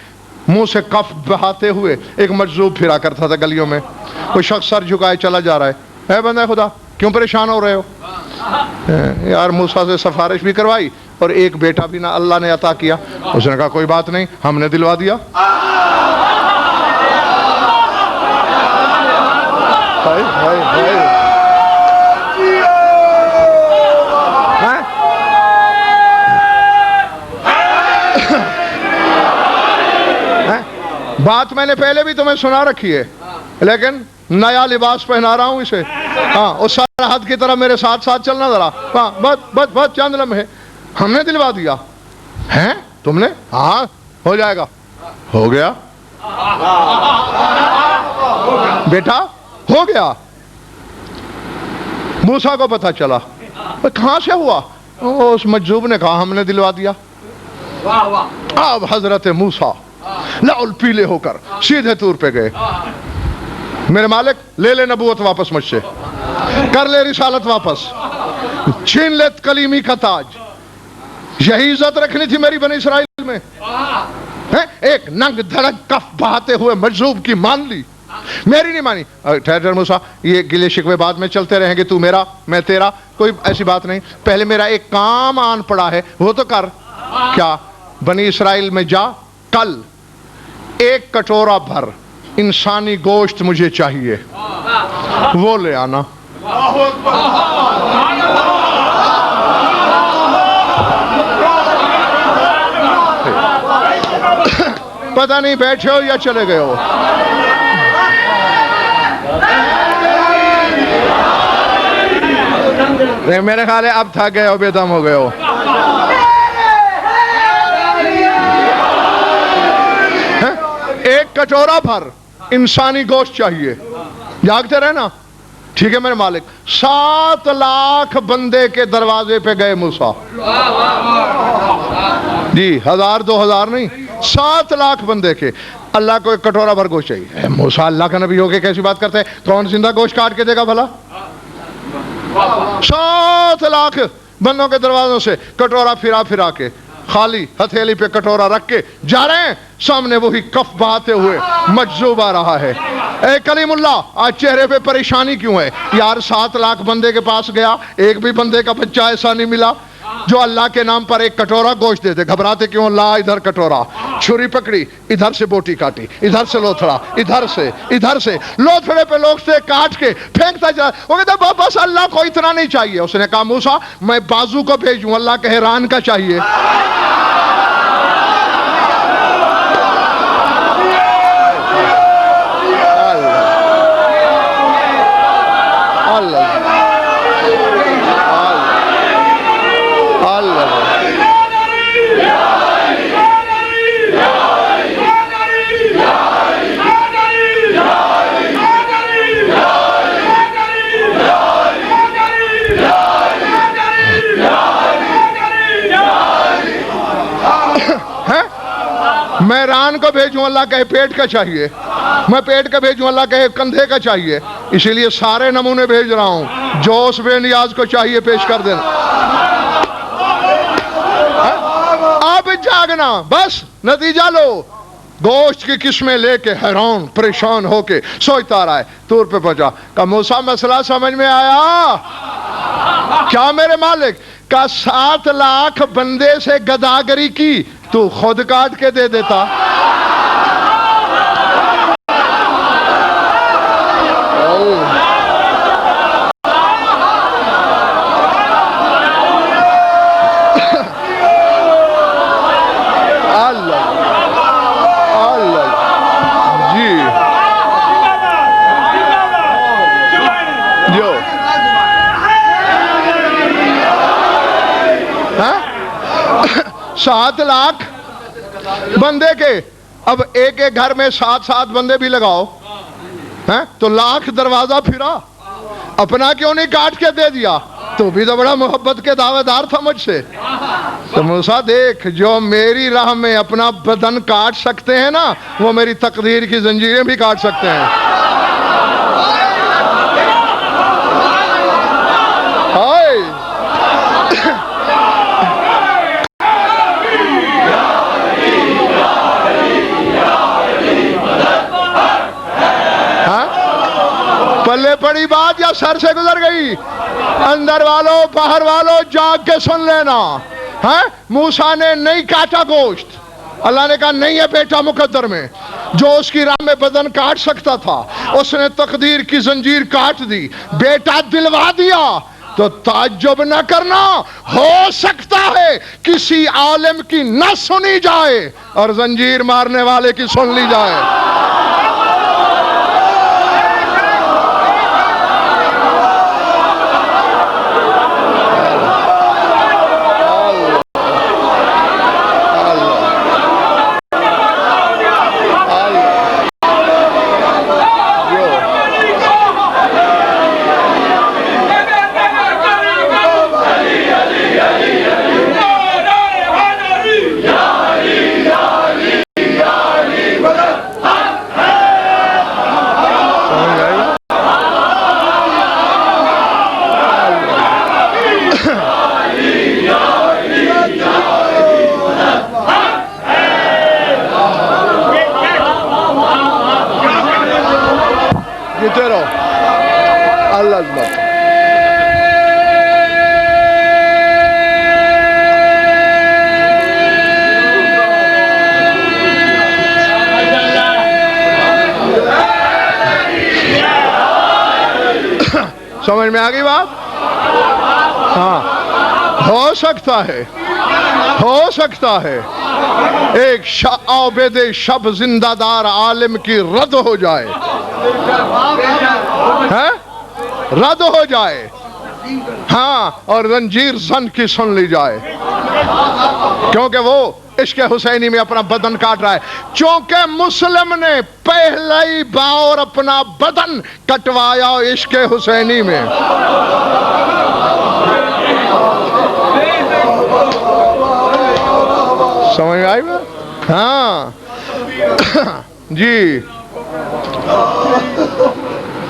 منہ سے کف بہاتے ہوئے ایک مجذوب پھرا کرتا تھا گلیوں میں، کوئی شخص سر جھکائے چلا جا رہا ہے، اے بندہ خدا کیوں پریشان ہو رہے ہو؟ یار موسیٰ سے سفارش بھی کروائی اور ایک بیٹا بھی نہ اللہ نے عطا کیا۔ اس نے کہا کوئی بات نہیں، ہم نے دلوا دیا۔ بات میں نے پہلے بھی تمہیں سنا رکھی ہے، لیکن نیا لباس پہنا رہا ہوں اسے۔ ہاں اس سرحد کی طرح میرے ساتھ ساتھ چلنا ذرا، ہاں بس چند لمحے، ہم نے دلوا دیا ہیں تم نے؟ ہاں ہو جائے گا۔ ہو گیا بیٹا، ہو گیا۔ موسیٰ کو پتہ چلا، کہاں سے ہوا؟ اس مجذوب نے کہا ہم نے دلوا دیا۔ اب حضرت موسیٰ لعل پیلے ہو کر سیدھے طور پہ گئے، میرے مالک لے لے نبوت واپس مجھ سے، کر لے رسالت واپس، چھین لے کلیمی کا تاج۔ یہی عزت رکھنی تھی میری بنی اسرائیل میں؟ ایک ننگ دھڑک کف بہاتے ہوئے مجذوب کی مان لی، میری نہیں مانی۔ ٹھہر موسیٰ، یہ گلے شکوے بعد میں چلتے رہیں گے، تو میرا میں تیرا، کوئی ایسی بات نہیں، پہلے میرا ایک کام آن پڑا ہے وہ تو کر۔ کیا؟ بنی اسرائیل میں جا، کل ایک کٹورا بھر انسانی گوشت مجھے چاہیے، وہ لے آنا۔ پتہ نہیں بیٹھے ہو یا چلے گئے ہو؟ میرے خیال ہے اب تھک گئے ہو، بے دم ہو گئے ہو۔ ایک کٹورا بھر انسانی گوشت چاہیے، جاگتے رہنا، ٹھیک ہے میرے مالک۔ 7 لاکھ بندے کے دروازے پہ گئے موسیٰ، جی 1000 2000 نہیں، 7 لاکھ بندے کے۔ اللہ کو ایک کٹورا بھر گوشت چاہیے۔ موسیٰ اللہ کا نبی ہو کے کیسی بات کرتے ہیں؟ کون زندہ گوشت کاٹ کے دے گا بھلا؟ 7 لاکھ بندوں کے دروازوں سے کٹورا پھرا کے، خالی ہتھیلی پہ کٹورا رکھ کے جا رہے ہیں، سامنے وہی کف بہاتے ہوئے مجذوب آ رہا ہے۔ اے کلیم اللہ، آج چہرے پہ پریشانی کیوں ہے؟ یار 7 لاکھ بندے کے پاس گیا، ایک بھی بندے کا بچہ ایسا نہیں ملا جو اللہ کے نام پر ایک کٹورا گوشت دے دے۔ گھبراتے کیوں؟ لا ادھر کٹورا، چھری پکڑی، ادھر سے بوٹی کاٹی، ادھر سے لوتھڑا، ادھر سے لوتھڑے پہ لوگ سے کاٹ کے پھینکتا جا۔ وہ کہتا بس اللہ کو اتنا نہیں چاہیے۔ اس نے کہا موسیٰ میں بازو کو بھیجوں، اللہ کہے ران کا چاہیے۔ میں ران کو بھیجوں، اللہ کہے پیٹ کا چاہیے۔ میں پیٹ کا بھیجوں، اللہ کہے کندھے کا چاہیے۔ اسی لیے سارے نمونے بھیج رہا ہوں، جو اس بے نیاز کو چاہیے پیش کر دینا۔ اب جاگنا، بس نتیجہ لو۔ گوشت کی قسمیں لے کے حیران پریشان ہو کے سوچتا رہا ہے، طور پہ پہنچا، کہا موسیٰ مسئلہ سمجھ میں آیا؟ کیا میرے مالک؟ کہا 7 لاکھ بندے سے گداگری کی، تو خود کاٹ کے دے دیتا۔ جو 7 لاکھ بندے کے، اب ایک ایک گھر میں 7 بندے بھی لگاؤ تو لاکھ دروازہ پھرا، اپنا کیوں نہیں کاٹ کے دے دیا؟ تو بھی تو بڑا محبت کے دعوے دار تھا مجھ سے۔ تو موسیٰ دیکھ، جو میری راہ میں اپنا بدن کاٹ سکتے ہیں نا، وہ میری تقدیر کی زنجیریں بھی کاٹ سکتے ہیں۔ بڑی بات یا سر سے گزر گئی؟ اندر والوں باہر والوں جاگ کے سن لینا. موسیٰ نے نہیں کاٹا گوشت. اللہ نے کہا نہیں ہے بیٹا مقدر میں. جو اس کی راہ میں بدن کاٹ سکتا تھا اس نے تقدیر کی زنجیر کاٹ دی. بیٹا دلوا دیا. تو تعجب نہ کرنا، ہو سکتا ہے کسی عالم کی نہ سنی جائے اور زنجیر مارنے والے کی سن لی جائے. سمجھ میں آگئی بات؟ ہاں، ہو سکتا ہے ایک عابد شب زندہ دار عالم کی رد ہو جائے. رد ہو جائے. ہاں، اور زنجیر زن کی سن لی جائے کیونکہ وہ عشق حسینی میں اپنا بدن کاٹ رہا ہے. چونکہ مسلم نے پہلی بار اپنا بدن کٹوایا عشق حسینی میں. سمجھ آئی بات؟ ہاں جی.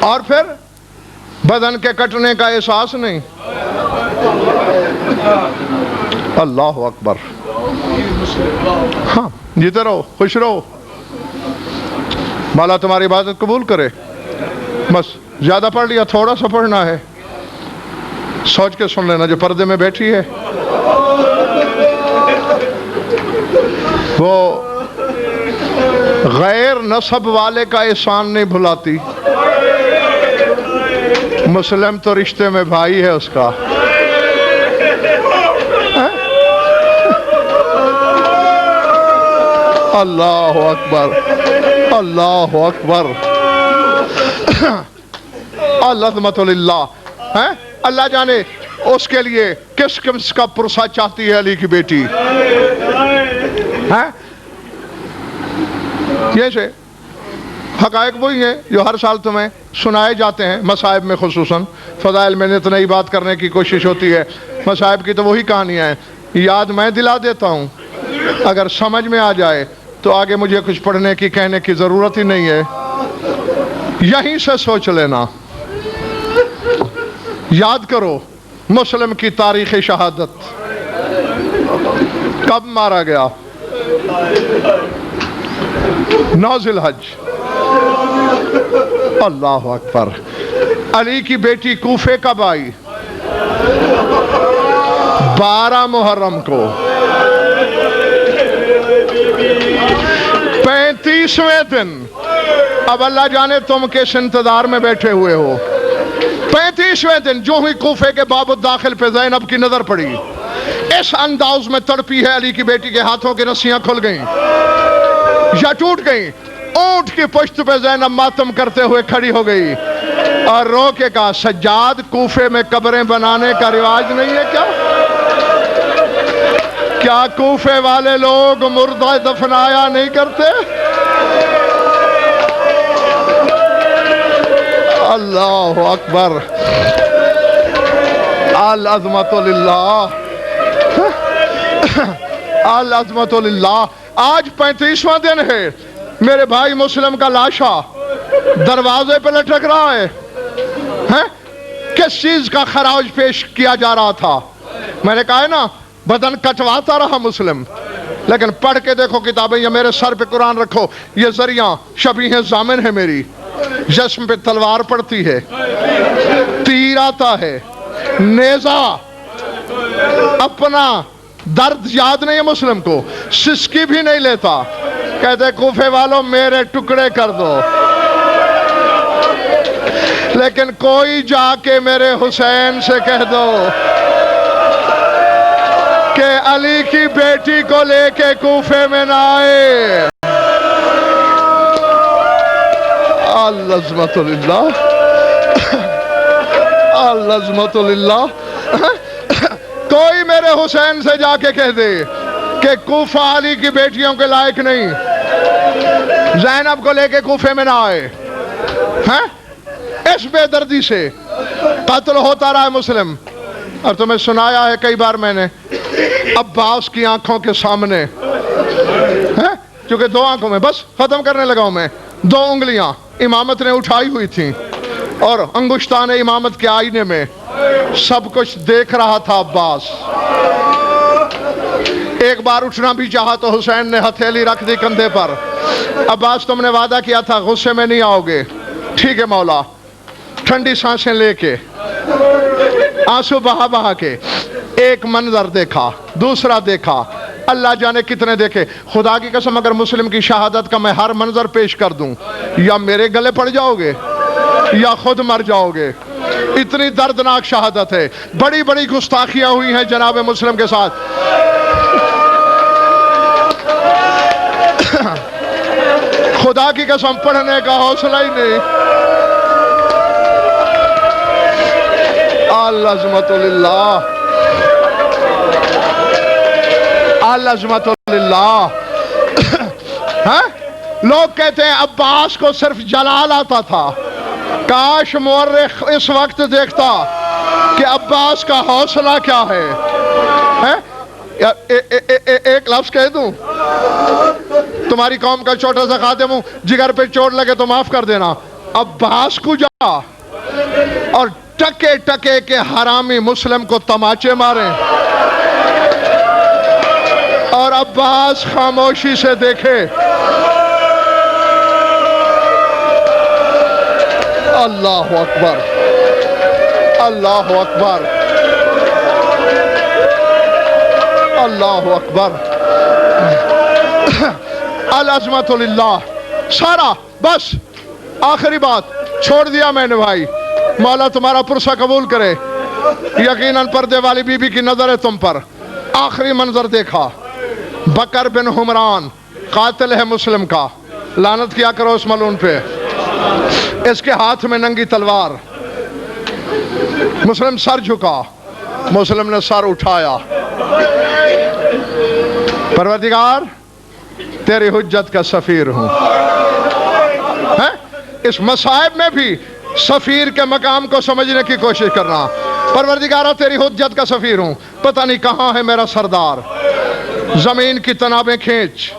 اور پھر بدن کے کٹنے کا احساس نہیں. اللہ اکبر. ہاں، جیتے رہو، خوش رہو، مولا تمہاری عبادت قبول کرے. بس زیادہ پڑھ لیا، تھوڑا سا پڑھنا ہے. سوچ کے سن لینا جو پردے میں بیٹھی ہے وہ غیر نسب والے کا احسان نہیں بھلاتی. مسلم تو رشتے میں بھائی ہے اس کا. اللہ اکبر، اللہ اکبر. العظمت للہ. اللہ جانے اس کے لیے کس کس کا پرسہ چاہتی ہے علی کی بیٹی. یہ سے حقائق وہی ہیں جو ہر سال تمہیں سنائے جاتے ہیں مصائب میں. خصوصاً فضائل میں اتنا ہی بات کرنے کی کوشش ہوتی ہے. مصائب کی تو وہی کہانیاں ہیں. یاد میں دلا دیتا ہوں، اگر سمجھ میں آ جائے تو آگے مجھے کچھ پڑھنے کی کہنے کی ضرورت ہی نہیں ہے. یہیں سے سوچ لینا. یاد کرو مسلم کی تاریخ شہادت. کب مارا گیا؟ 9 ذی الحج. اللہ اکبر. علی کی بیٹی کوفے کب آئی؟ 12 محرم کو. 35ویں دن. اب اللہ جانے تم کس انتظار میں بیٹھے ہوئے ہو. 35ویں دن جو ہی کوفے کے باب الداخل پہ زینب کی نظر پڑی، اس انداز میں تڑپی ہے علی کی بیٹی کے ہاتھوں کی رسیاں کھل گئیں یا ٹوٹ گئیں. اونٹ کی پشت پہ زینب ماتم کرتے ہوئے کھڑی ہو گئی اور رو کے کہا سجاد کوفے میں قبریں بنانے کا رواج نہیں ہے کیا؟ کیا کوفے والے لوگ مردہ دفنایا نہیں کرتے؟ اللہ اکبر. العظمت للہ، العظمت للہ. آج 35واں دن ہے. میرے بھائی مسلم کا لاشا دروازے پہ لٹک رہا ہے. کس چیز کا خراج پیش کیا جا رہا تھا؟ میں نے کہا ہے نا بدن کٹواتا رہا مسلم، لیکن پڑھ کے دیکھو کتابیں یا میرے سر پہ قرآن رکھو. یہ ذریعہ شبیہ ضامن ہے میری. جسم پہ تلوار پڑتی ہے، تیر آتا ہے، نیزہ، اپنا درد یاد نہیں ہے مسلم کو، سسکی بھی نہیں لیتا، کہتے کوفے والوں میرے ٹکڑے کر دو، لیکن کوئی جا کے میرے حسین سے کہہ دو کہ علی کی بیٹی کو لے کے کوفے میں نہ آئے۔ العظمت للہ، العظمت للہ۔ کوئی میرے حسین سے جا کے کہہ دے کہ کوفہ علی کی بیٹیوں کے لائق نہیں، زینب کو لے کے کوفے میں نہ آئے۔ اس بے دردی سے قتل ہوتا رہا ہے مسلم۔ اور تمہیں سنایا ہے کئی بار میں نے، عباس کی آنکھوں کے سامنے، کیونکہ دو آنکھوں میں، بس ختم کرنے لگا ہوں میں، دو انگلیاں امامت نے اٹھائی ہوئی تھیں اور انگشتان امامت کے آئینے میں سب کچھ دیکھ رہا تھا عباس۔ ایک بار اٹھنا بھی چاہا تو حسین نے ہتھیلی رکھ دی کندھے پر، عباس تم نے وعدہ کیا تھا غصے میں نہیں آؤ گے، ٹھیک ہے مولا۔ ٹھنڈی سانسیں لے کے، آنسو بہا بہا کے، ایک منظر دیکھا، دوسرا دیکھا، اللہ جانے کتنے دیکھے۔ خدا کی قسم اگر مسلم کی شہادت کا میں ہر منظر پیش کر دوں، یا میرے گلے پڑ جاؤ گے یا خود مر جاؤ گے، اتنی دردناک شہادت ہے۔ بڑی بڑی گستاخیاں ہوئی ہیں جناب مسلم کے ساتھ۔ خدا کی قسم پڑھنے کا حوصلہ ہی نہیں۔ العظمت للہ، العظمت للہ۔ لوگ کہتے ہیں عباس کو صرف جلال آتا تھا، کاش مورخ اس وقت دیکھتا کہ عباس کا حوصلہ کیا ہے۔ ایک لفظ کہہ دوں، تمہاری قوم کا چھوٹا سا خادم ہوں، جگر پہ چوٹ لگے تو معاف کر دینا، عباس کو جا اور ٹکے ٹکے کے حرامی مسلم کو تماچے ماریں اور عباس خاموشی سے دیکھے۔ اللہ اکبر، اللہ اکبر، اللہ اکبر۔ العظمت للہ۔ سارا بس آخری بات چھوڑ دیا میں نے بھائی، مولا تمہارا پرسہ قبول کرے۔ یقیناً پردے والی بی بی کی نظر ہے تم پر۔ آخری منظر دیکھا، بکر بن حمران قاتل ہے مسلم کا، لعنت کیا کرو اس ملعون پہ، اس کے ہاتھ میں ننگی تلوار، مسلم سر جھکا، مسلم نے سر اٹھایا، پروردگار تیری حجت کا سفیر ہوں۔ اس مصائب میں بھی سفیر کے مقام کو سمجھنے کی کوشش کرنا، پروردگارہ تیری حجت کا سفیر ہوں، پتہ نہیں کہاں ہے میرا سردار۔ زمین کی تنابیں کھینچ،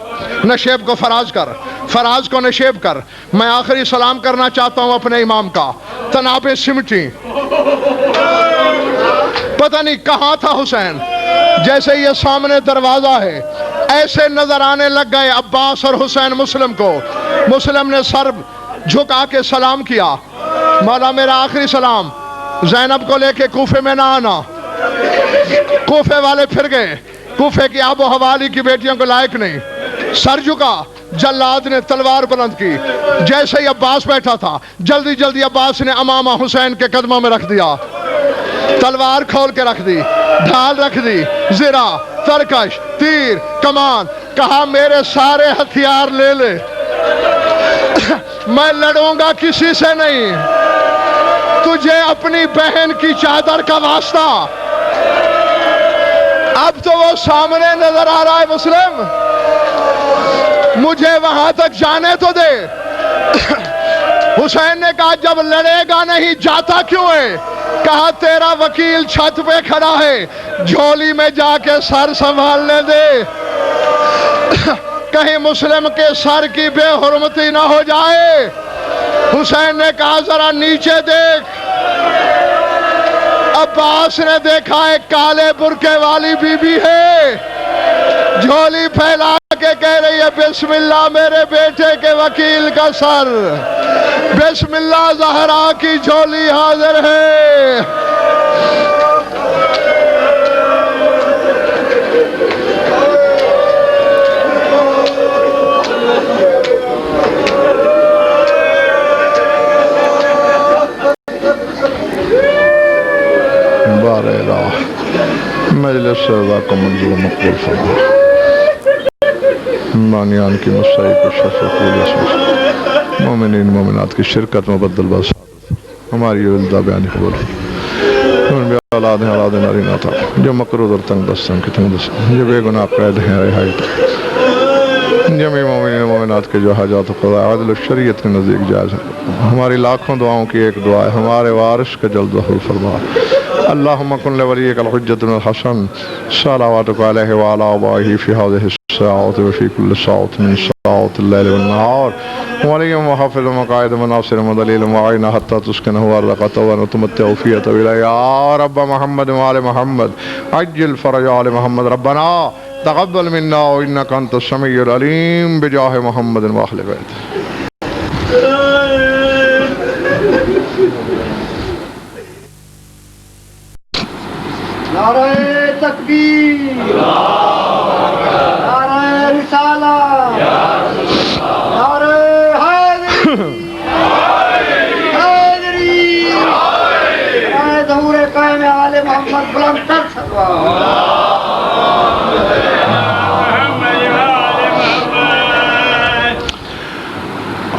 نشیب کو فراز کر، فراز کو نشیب کر۔ میں آخری سلام کرنا چاہتا ہوں اپنے امام کا، تنابیں سمٹیں، پتہ نہیں کہاں تھا حسین۔ جیسے یہ سامنے دروازہ ہے، ایسے نظر آنے لگ گئے عباس اور حسین مسلم کو۔ مسلم نے سر جھکا کے سلام کیا، مولا میرا آخری سلام، زینب کو لے کے کوفے میں نہ آنا۔ کوفے والے پھر گئے، کوفے کی آب و حوالی کی بیٹیوں کو لائق نہیں۔ سر جھکا، جلاد نے تلوار بلند کی، جیسے ہی عباس بیٹھا تھا جلدی جلدی عباس نے امامہ حسین کے قدموں میں رکھ دیا، تلوار کھول کے رکھ دی، ڈھال رکھ دی، زرہ، ترکش، تیر، کمان، کہا میرے سارے ہتھیار لے لے، میں لڑوں گا کسی سے نہیں، تجھے اپنی بہن کی چادر کا واسطہ۔ اب تو وہ سامنے نظر آ رہا ہے مسلم، مجھے وہاں تک جانے تو دے۔ حسین نے کہا جب لڑے گا نہیں جاتا کیوں ہے؟ کہا تیرا وکیل چھت پہ کھڑا ہے، جھولی میں جا کے سر سنبھالنے دے، کہیں مسلم کے سر کی بے حرمتی نہ ہو جائے۔ حسین نے کہا ذرا نیچے دیکھ۔ عباس نے دیکھا ایک کالے برقعے والی بی بی ہے، جھولی پھیلا کے کہہ رہی ہے بسم اللہ میرے بیٹے کے وکیل کا سر، بسم اللہ زہرا کی جھولی حاضر ہے۔ بار الہ مجلس رضا کو منظور مقبول فرما، مانیان کی مسائی کو شفا قول اسمس، مومنین مومنات کی شرکت مبدل بسعادت، ہماری ولدہ بیانی قبول ان بے اولاد ہیں اولاد ناری ناتا، جو مقرود اور تنگ دستن کی تنگ دستن، جو بے گناہ قید ہیں رہائی جمعی مومنین مومنات کے جو حاجات و قضاء عدل و شریعت کے نزدیک جائز ہیں، ہماری لاکھوں دعاؤں کی ایک دعا ہے، ہمارے وارث کا جلد ظہور فرما۔ اللہم کن لولیک الحجت الحسن صلواتک علیہ وعلی آبائہ فی هذه الساعة وفی کل ساعة من ساعات اللیل والنہار ولی وحافظ مقاعد مناصر مدلیل وعین حتی تسکنہ ورقت ونتمتع فی طویلہ یا رب محمد وعلی محمد عجل فرج آل محمد ربنا تقبل منا وانک انت السمیع العلیم بجاہ محمد واہل بیت۔ نعرہ تکبیر، نعرہ رسالہ، نعرہ حیدری، نعرہ ظہور قائم آل محمد بلند تر صلوات۔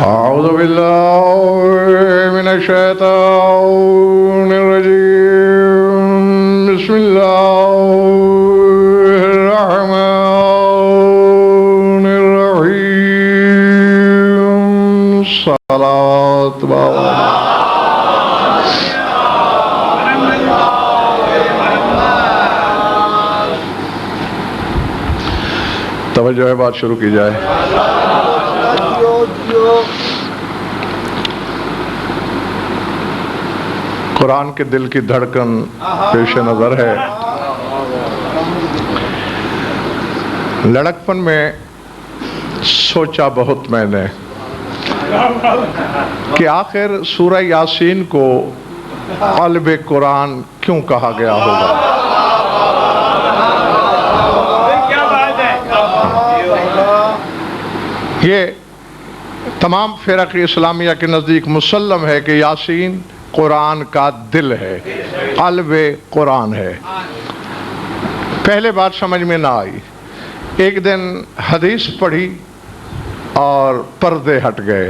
اعوذ باللہ من الشیطان الرجیم، بسم اللہ الرحمن الرحیم، صلاة بابا توجہ ہے، بات شروع کی جائے۔ قرآن کے دل کی دھڑکن پیش نظر ہے۔ لڑکپن میں سوچا بہت میں نے کہ آخر سورہ یاسین کو قلب قرآن کیوں کہا گیا ہوگا۔ یہ تمام فرق اسلامیہ کے نزدیک مسلم ہے کہ یاسین قرآن کا دل ہے، قلب قرآن ہے۔ پہلے بات سمجھ میں نہ آئی، ایک دن حدیث پڑھی اور پردے ہٹ گئے۔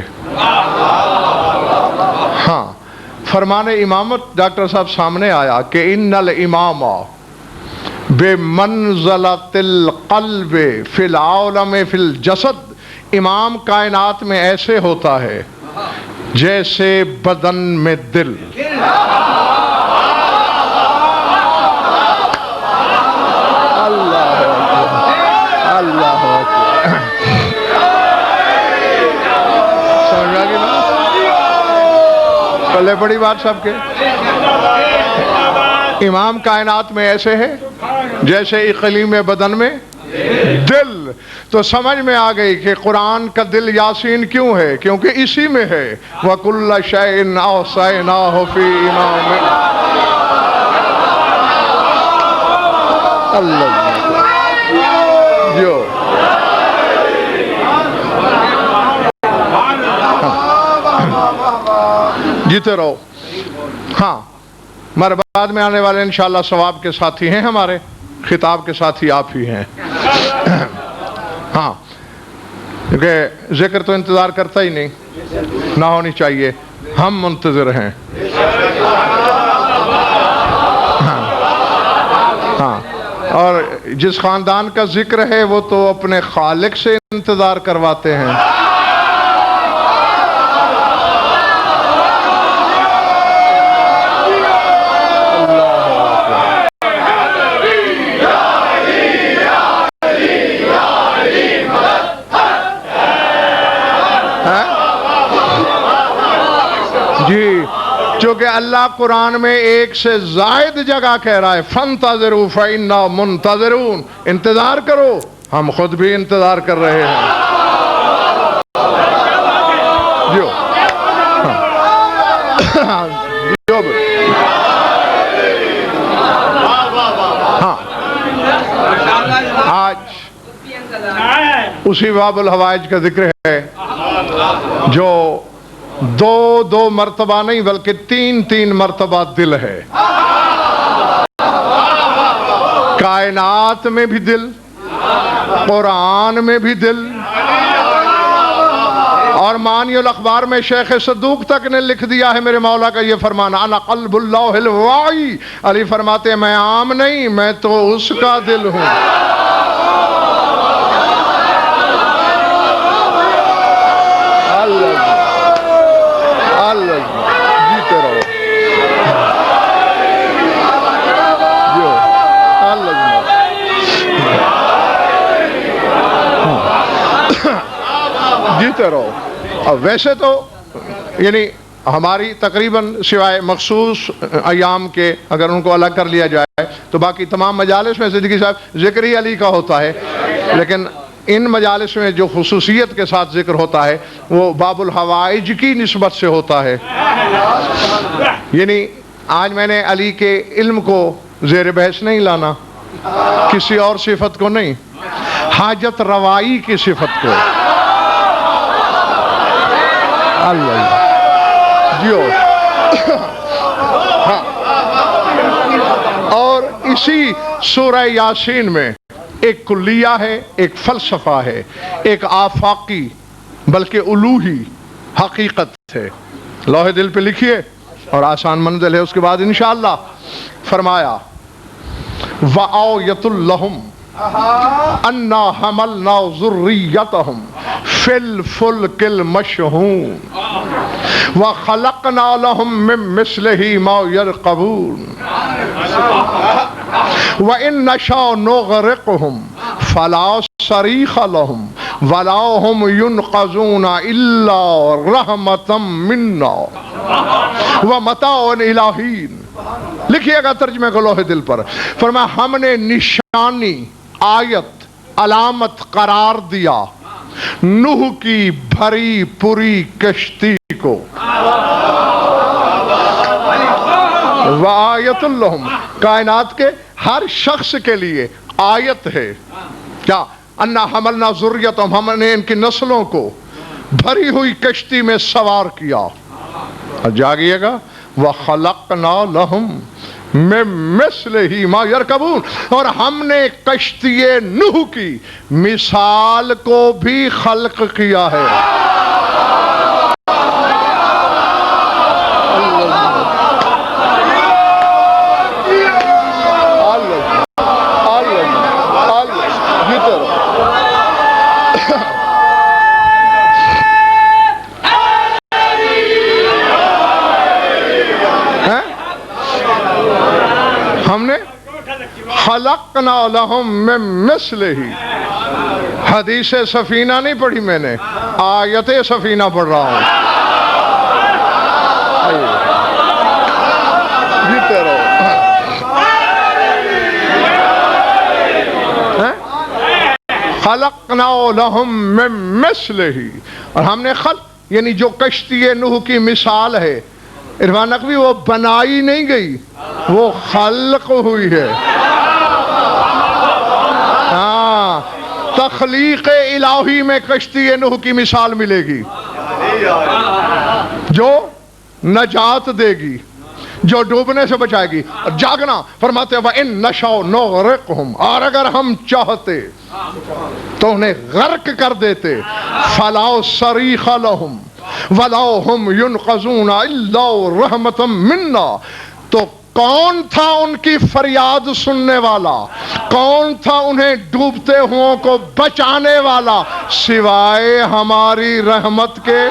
ہاں، فرمان امامت ڈاکٹر صاحب سامنے آیا کہ ان الامام بمنزلۃ القلب فی العالم فی الجسد، امام کائنات میں ایسے ہوتا ہے جیسے بدن میں دل۔ اللہ اللہ سمجھ آگئی بات؟ پلے بڑی بات سب کے، امام کائنات میں ایسے ہے جیسے اقلیم بدن میں دل۔ تو سمجھ میں آ گئی کہ قرآن کا دل یاسین کیوں ہے، کیونکہ اسی میں ہے وَكُلَّ شَيْءٍ أَحْصَيْنَاهُ فِي إِمَامٍ۔ اللہ جو جیتے رہو۔ ہاں، ہمارے بعد میں آنے والے انشاءاللہ ثواب کے ساتھی ہیں، ہمارے خطاب کے ساتھی آپ ہی ہیں۔ ہاں، کیونکہ ذکر تو انتظار کرتا ہی نہیں، نہ ہونی چاہیے، ہم منتظر ہیں۔ ہاں، اور جس خاندان کا ذکر ہے وہ تو اپنے خالق سے انتظار کرواتے ہیں۔ جی، چونکہ اللہ قرآن میں ایک سے زائد جگہ کہہ رہا ہے فَانْتَظِرُوا فَإِنَّا مُنْتَظِرُونَ، انتظار کرو ہم خود بھی انتظار کر رہے ہیں. جو جو ہاں آج اسی باب الحوائج کا ذکر ہے جو دو مرتبہ نہیں بلکہ تین مرتبہ دل ہے. کائنات میں بھی دل، قرآن میں بھی دل، اور معنی الاخبار میں شیخ صدوق تک نے لکھ دیا ہے میرے مولا کا یہ فرمانا، انا قلب اللہ الواعی. علی فرماتے ہیں میں عام نہیں، میں تو اس کا دل ہوں. اللہ جیتے رہو. جیتے رہو. اور ویسے تو یعنی ہماری تقریباً سوائے مخصوص ایام کے اگر ان کو الگ کر لیا جائے تو باقی تمام مجالس میں صدیقی صاحب ذکر ہی علی کا ہوتا ہے، لیکن ان مجالس میں جو خصوصیت کے ساتھ ذکر ہوتا ہے وہ باب الحوائج کی نسبت سے ہوتا ہے. یعنی آج میں نے علی کے علم کو زیر بحث نہیں لانا، کسی اور صفت کو نہیں، حاجت روائی کی صفت کو. اللہ جیو. اور اسی سورہ یاسین میں ایک کلیہ ہے، ایک فلسفہ ہے، ایک آفاقی بلکہ الوہی حقیقت ہے. لوح دل پہ لکھیے اور آسان منزل ہے. اس کے بعد انشاءاللہ فرمایا وَآیَةٌ لَهُمْ أَنَّا حَمَلْنَا ذُرِّيَّتَهُمْ فِي الْفُلْكِ الْمَشْحُونِ وَخَلَقْنَا لَهُم مِّن مِّثْلِهِ مَا يَرْكَبُونَ وَإِن نَّشَأْ نُغْرِقْهُمْ فَلَا صَرِيخَ لَهُمْ وَلَا هُمْ يُنْقَذُونَ إِلَّا رَحْمَةً مِّنَّا وَمَتَاعٌ إِلَىٰ حِينٍ. لکھیے گا ترجمے کو لوح دل پر. فرمایا ہم نے نشانی، آیت، علامت قرار دیا نوح کی بھری پوری کشتی کو. وآیۃ لہم، کائنات کے ہر شخص کے لیے آیت ہے. کیا؟ انا حملنا ذریتہم، ہم نے ان کی نسلوں کو بھری ہوئی کشتی میں سوار کیا. جاگیے گا وَخَلَقْنَا لَهُمْ مِن مِّثْلِهِ مَا يَرْكَبُونَ، اور ہم نے کشتی نوح کی مثال کو بھی خلق کیا ہے. ہم نے خلقنا لہم من مثلہ. حدیث سفینہ نہیں پڑھی میں نے، آیت سفینہ پڑھ رہا ہوں. جیتے رہو. خلقنا لہم من مثلہ، اور ہم نے خلق یعنی جو کشتی نوح کی مثال ہے عرفان نقوی، وہ بنائی نہیں گئی، وہ خلق ہوئی ہے. ہاں، تخلیق الہی میں کشتی نوح کی مثال ملے گی جو نجات دے گی، جو ڈوبنے سے بچائے گی. اور جاگنا فرماتے ہیں وَإِن نَّشَأْ نُغْرِقْهُمْ، اور اگر ہم چاہتے تو انہیں غرق کر دیتے. فَلَا صَرِيخَ لَهُمْ وَلَا هُمْ يُنْقَذُونَ إِلَّا رَحْمَةً مِّنَّا. تو کون تھا ان کی فریاد سننے والا، کون تھا انہیں ڈوبتے ہوں کو بچانے والا سوائے ہماری رحمت کے.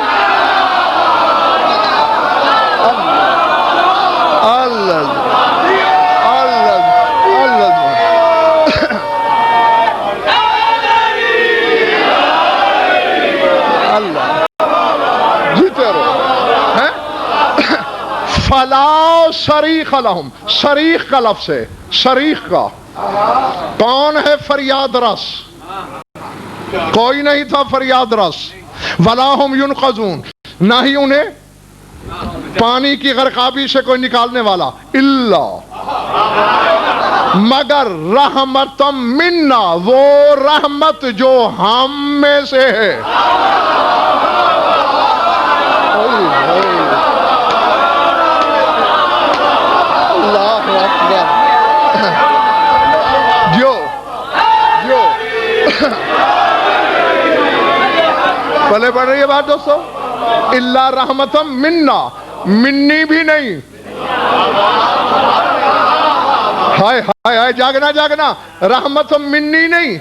فلا صریخ لہم، صریخ کا لفظ ہے، صریخ کا. کون ہے فریاد رس؟ کوئی نہیں تھا فریاد رس، ولا هم ينقذون، نہ ہی انہیں پانی کی غرقابی سے کوئی نکالنے والا، الا مگر رحمتم منا، وہ رحمت جو ہم میں سے ہے۔ اللہ اکبر، جو پہلے پڑھ رہی ہے بات دوستو، الا رحمتم منا، منی بھی نہیں، ہائے ہائے ہائے، جاگنا جاگنا، رحمتم منی نہیں،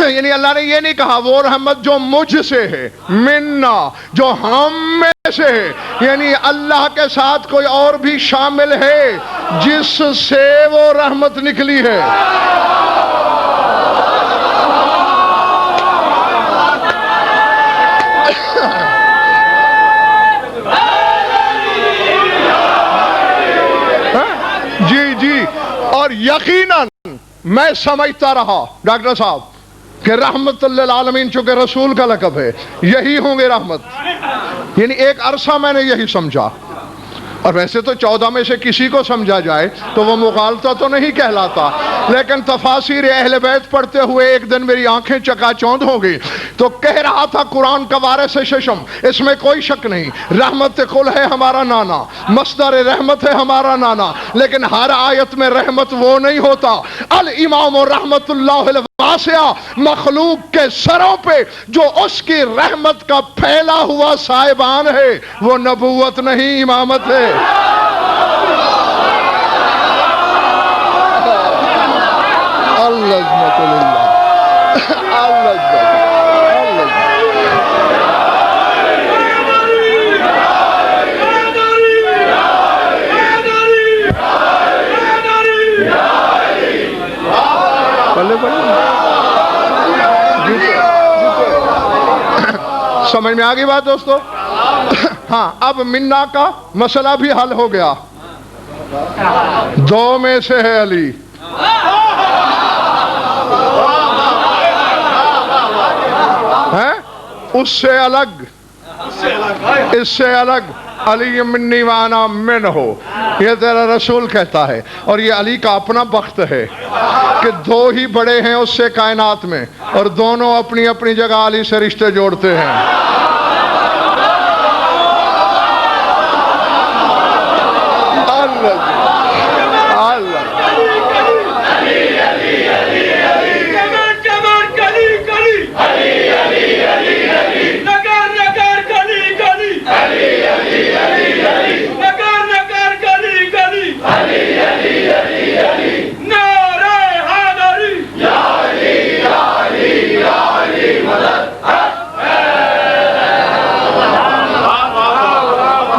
یعنی اللہ نے یہ نہیں کہا وہ رحمت جو مجھ سے ہے، منا جو ہم میں سے ہے، یعنی اللہ کے ساتھ کوئی اور بھی شامل ہے جس سے وہ رحمت نکلی ہے۔ جی اور یقیناً میں سمجھتا رہا ڈاکٹر صاحب کہ رحمت للعالمین چونکہ رسول کا لقب ہے، یہی ہوں گے رحمت، یعنی ایک عرصہ میں نے یہی سمجھا، اور ویسے تو 14 میں سے کسی کو سمجھا جائے تو وہ مغالطہ تو نہیں کہلاتا، لیکن تفاسیر اہل بیت پڑھتے ہوئے ایک دن میری آنکھیں چکا چوند ہو گئی، تو کہہ رہا تھا قرآن کا وارث ششم، اس میں کوئی شک نہیں، رحمت قل ہے ہمارا نانا، مصدر رحمت ہے ہمارا نانا، لیکن ہر آیت میں رحمت وہ نہیں ہوتا۔ الامام رحمت اللہ الواسعہ مخلوق کے سروں پہ جو اس کی رحمت کا پھیلا ہوا صاحبان ہے، وہ نبوت نہیں، امامت ہے۔ العظمت للہ، العظمت، سمجھ میں آگئی بات دوستو؟ ہاں، اب منا کا مسئلہ بھی حل ہو گیا، دو میں سے ہے علی، اس سے الگ، اس سے الگ، علی منی وانا من ہو، یہ تیرا رسول کہتا ہے، اور یہ علی کا اپنا بخت ہے کہ دو ہی بڑے ہیں اس سے کائنات میں، اور دونوں اپنی اپنی جگہ علی سے رشتے جوڑتے ہیں۔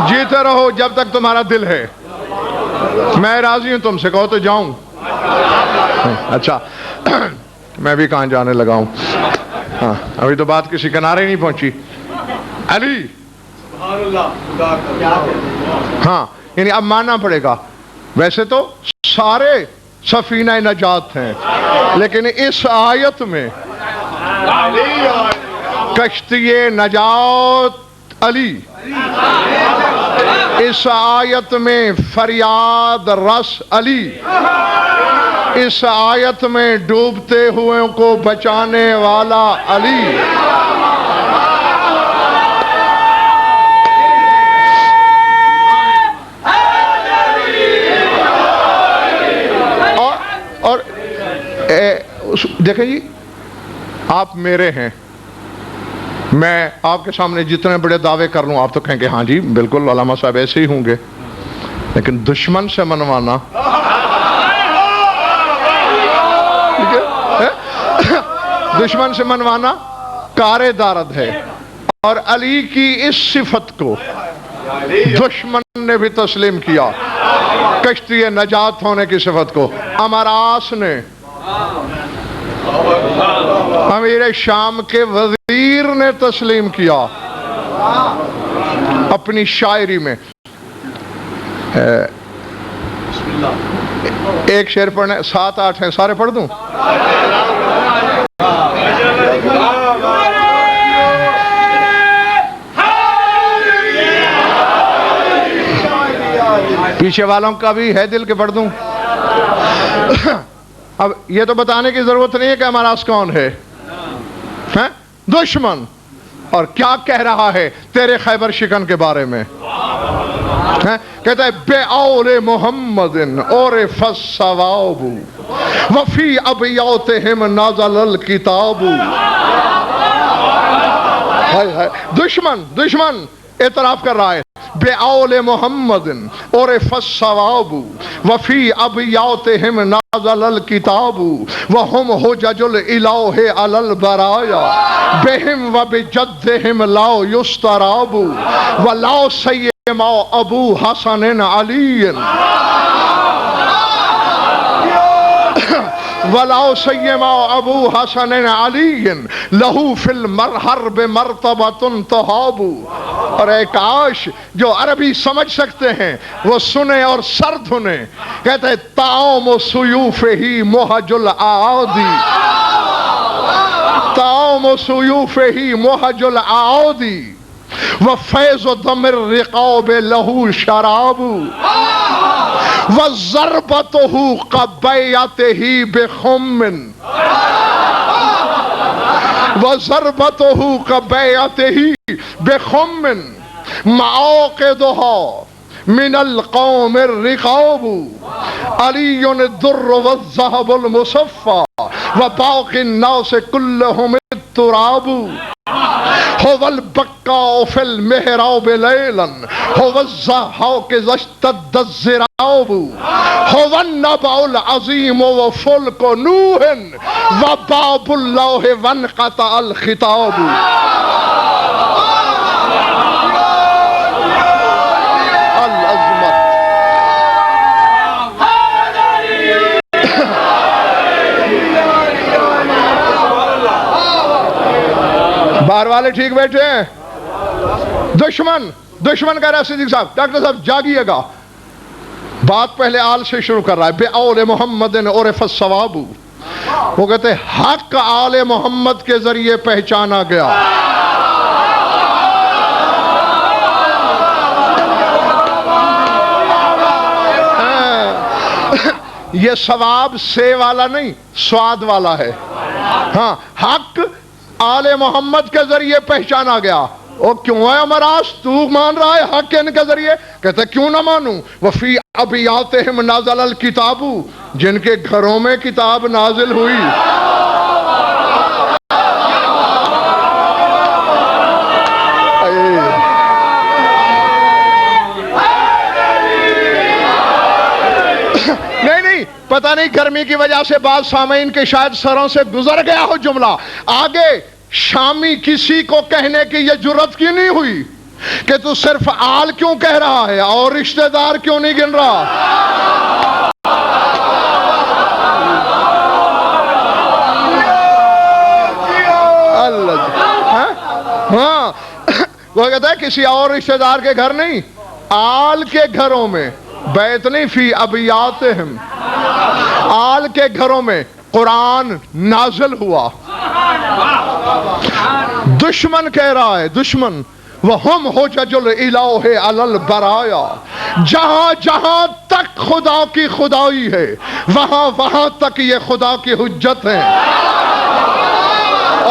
جیتے رہو جب تک تمہارا دل ہے، میں راضی ہوں تم سے، کہو تو جاؤں۔ اچھا میں بھی کہاں جانے لگا ہوں، ہاں ابھی تو بات کسی کنارے نہیں پہنچی۔ علی، ہاں یعنی اب ماننا پڑے گا، ویسے تو سارے سفینہ نجات ہیں، لیکن اس آیت میں کشتی نجات علی، اس آیت میں فریاد رس علی، اس آیت میں ڈوبتے ہوئے کو بچانے والا علی۔ اور دیکھیں جی، آپ میرے ہیں، میں آپ کے سامنے جتنے بڑے دعوے کر لوں آپ تو کہیں گے ہاں جی بالکل علامہ صاحب ایسے ہی ہوں گے، لیکن دشمن سے منوانا، دشمن سے منوانا کار دارد ہے، اور علی کی اس صفت کو دشمن نے بھی تسلیم کیا، کشتی نجات ہونے کی صفت کو امراس نے، امیر شام کے وزیر نے تسلیم کیا اپنی شاعری میں۔ ایک شعر پڑھنے 7-8 ہیں، سارے پڑھ دوں؟ پیچھے والوں کا بھی ہے دل کہ پڑھ دوں؟ اب یہ تو بتانے کی ضرورت نہیں ہے کہ ہمارا کون ہے، دشمن، اور کیا کہہ رہا ہے تیرے خیبر شکن کے بارے میں؟ کہتا ہے بے اول محمد عرف الثواب وفی ابیاتہم نازل الکتاب۔ دشمن اعتراف کر رہا ہے، بے اول محمد عرف الثواب وفی ابیاتہم نازل الکتاب وہم حجج الالہ علی البرایا بہم وبجدہم لا یستراب ولا سیما ابو حسن علی وَلَا سَيِّمَا ابو حسن علی لہو فی المرحرب مرتبۃ تہاب۔ اور اے کاش جو عربی سمجھ سکتے ہیں وہ سنیں اور سر دھنیں۔ کہتے ہیں تعام سیوف ہی محج الاعادی، تعام سیوف ہی محج الاعادی وفیض دم الرقاب لہو شراب وضربتہ قبیتہ بخم وضربتہ قبیتہ بخم معاقدها من القوم الرقاب علی الدر والذهب المصفى وباقی الناس كلهم التراب هو البقاء في المحراب ليلا هو الضحاك اذا اشتد الضراب هو النبأ العظيم وفلك نوح وباب الله وانقطع الخطاب۔ باہر والے ٹھیک بیٹھے ہیں؟ دشمن کہہ رہا ہے صدیق صاحب، ڈاکٹر صاحب جاگیے گا، بات پہلے آل سے شروع کر رہا ہے، بے اول محمد عرف الثواب۔ وہ کہتے ہیں حق آل محمد کے ذریعے پہچانا گیا۔ یہ ثواب سے والا نہیں، سواد والا ہے۔ ہاں، حق آل محمد کے ذریعے پہچانا گیا۔ او کیوں ہے امراض، تو مان رہا ہے حق ان کے ذریعے؟ کہتا ہے کیوں نہ مانوں؟ وفی ابیاتہم نازل الکتاب، جن کے گھروں میں کتاب نازل ہوئی۔ نہیں، پتہ نہیں گرمی کی وجہ سے بعض سامعین کے شاید سروں سے گزر گیا ہو جملہ۔ آگے شامی کسی کو کہنے کی یہ جرت کیوں نہیں ہوئی کہ تو صرف آل کیوں کہہ رہا ہے اور رشتہ دار کیوں نہیں گن رہا؟ ہاں، وہ کہتا ہے کسی اور رشتہ دار کے گھر نہیں، آل کے گھروں میں، بیت نہیں، فی ابیاتہم، آل کے گھروں میں قرآن نازل ہوا۔ دشمن کہہ رہا ہے، دشمن وَهُمْ حُجَجُ الْإِلَٰهِ عَلَى الْبَرَايَا، جہاں جہاں تک خدا کی خدائی ہے وہاں وہاں تک یہ خدا کی حجت ہے۔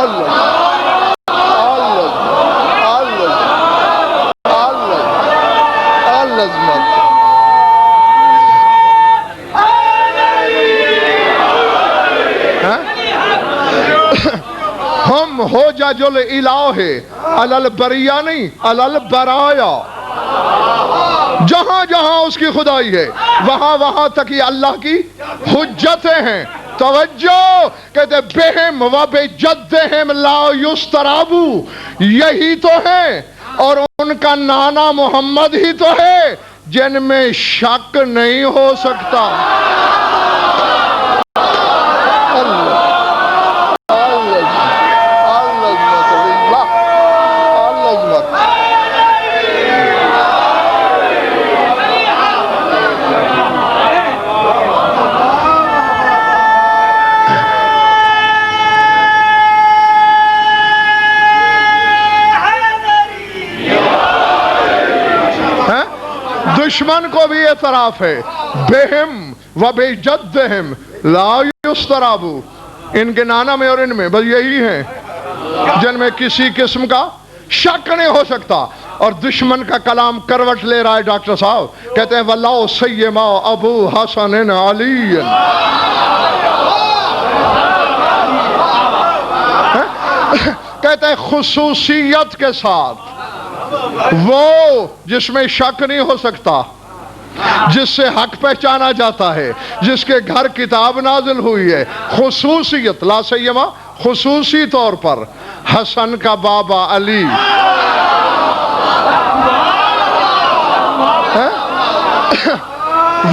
اللہ ہم حجج الالہ علی البریہ نہیں، علی البرایا، جہاں جہاں اس کی خدائی ہے وہاں وہاں تک یہ اللہ کی حجتیں ہیں۔ توجہ، کہتے بہم و بجدہم لا یستراب، یہی تو ہے، اور ان کا نانا محمد ہی تو ہے جن میں شک نہیں ہو سکتا۔ دشمن کو بھی اعتراف ہے بہم و بجدہم لا یسترابو، ان کے نانا میں اور ان میں بس یہی ہیں جن میں کسی قسم کا شک نہیں ہو سکتا. اور دشمن کا کلام کروٹ لے رہا ہے ڈاکٹر صاحب، کہتے ہیں وَلَوْ سَيِّمَا ابو حسن علی، کہتے ہیں خصوصیت کے ساتھ، وہ جس میں شک نہیں ہو سکتا، جس سے حق پہچانا جاتا ہے، جس کے گھر کتاب نازل ہوئی ہے، خصوصیت لا سیما خصوصی طور پر حسن کا بابا علی.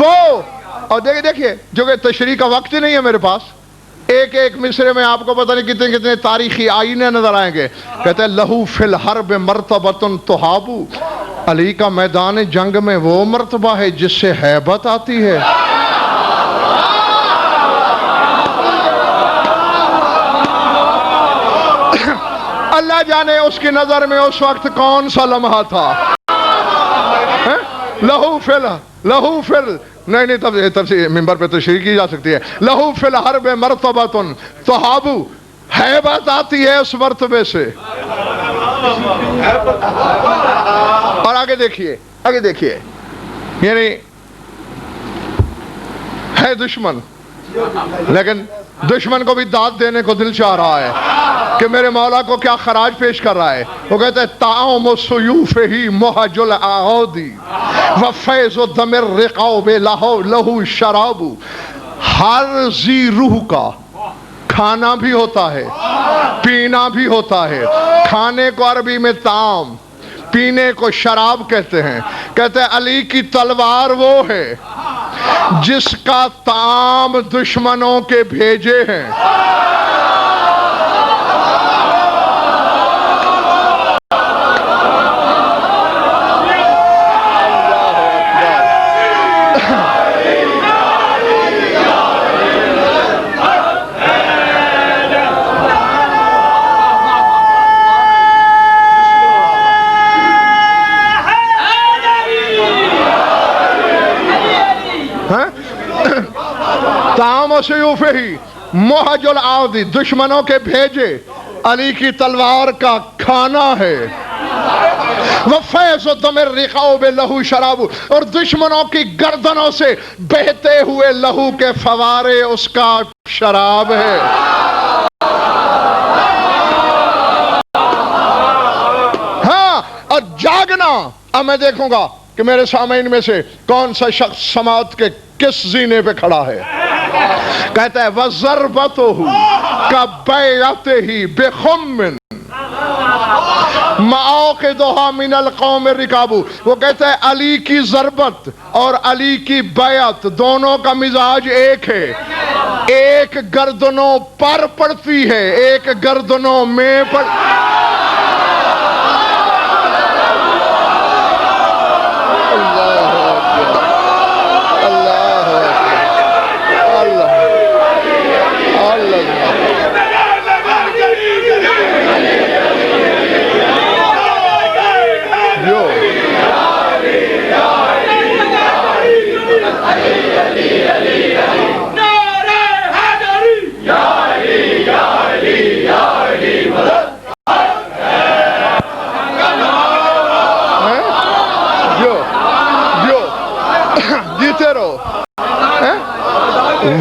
وہ اور دیکھیے جو کہ تشریح کا وقت ہی نہیں ہے میرے پاس، ایک ایک مصرے میں آپ کو پتہ نہیں کتنے کتنے تاریخی آئینے نظر آئیں گے. کہتے ہیں لہو فی الحرب مرتبۃ تہابو، علی کا میدان جنگ میں وہ مرتبہ ہے جس سے ہیبت آتی ہے. اللہ جانے اس کی نظر میں اس وقت کون سا لمحہ تھا. لہو فل نہیں تب سے منبر پہ تشریح کی جا سکتی ہے. لہو فی الحرب مرتبۃ تہابو، ہیبت آتی ہے اس مرتبے سے. اور آگے دیکھیے یعنی ہے دشمن، لیکن دشمن کو بھی داد دینے کو دل چاہ رہا ہے کہ میرے مولا کو کیا خراج پیش کر رہا ہے. وہ کہتے ہیں تعام سیوفہ محج الاعادی وفیض دم الرقاب لہو شراب. ہر ذی روح کا کھانا بھی ہوتا ہے، پینا بھی ہوتا ہے. کھانے کو عربی میں طعام، پینے کو شراب کہتے ہیں. کہتے ہیں علی کی تلوار وہ ہے جس کا طعام دشمنوں کے بھیجے ہیں. طعام سیوفہ محج الاعادی، دشمنوں کے بھیجے علی کی تلوار کا کھانا ہے. وفیض دم الرقاب لہو شراب، اور دشمنوں کی گردنوں سے بہتے ہوئے لہو کے فوارے اس کا شراب ہے. ہاں، اور جاگنا. اب میں دیکھوں گا کہ میرے سامعین میں سے کون سا شخص سماعت کے کس زینے پہ کھڑا ہے. کہتا ہے وَضَرْبَتُهُ كَبَيْعَتِهِ بِخُمٍّ مَعَاقِدُهَا مِنَ الْقَوْمِ الرِّكَابُ. وہ کہتا ہے علی کی ضربت اور علی کی بیعت دونوں کا مزاج ایک ہے. ایک گردنوں پر پڑتی ہے، ایک گردنوں میں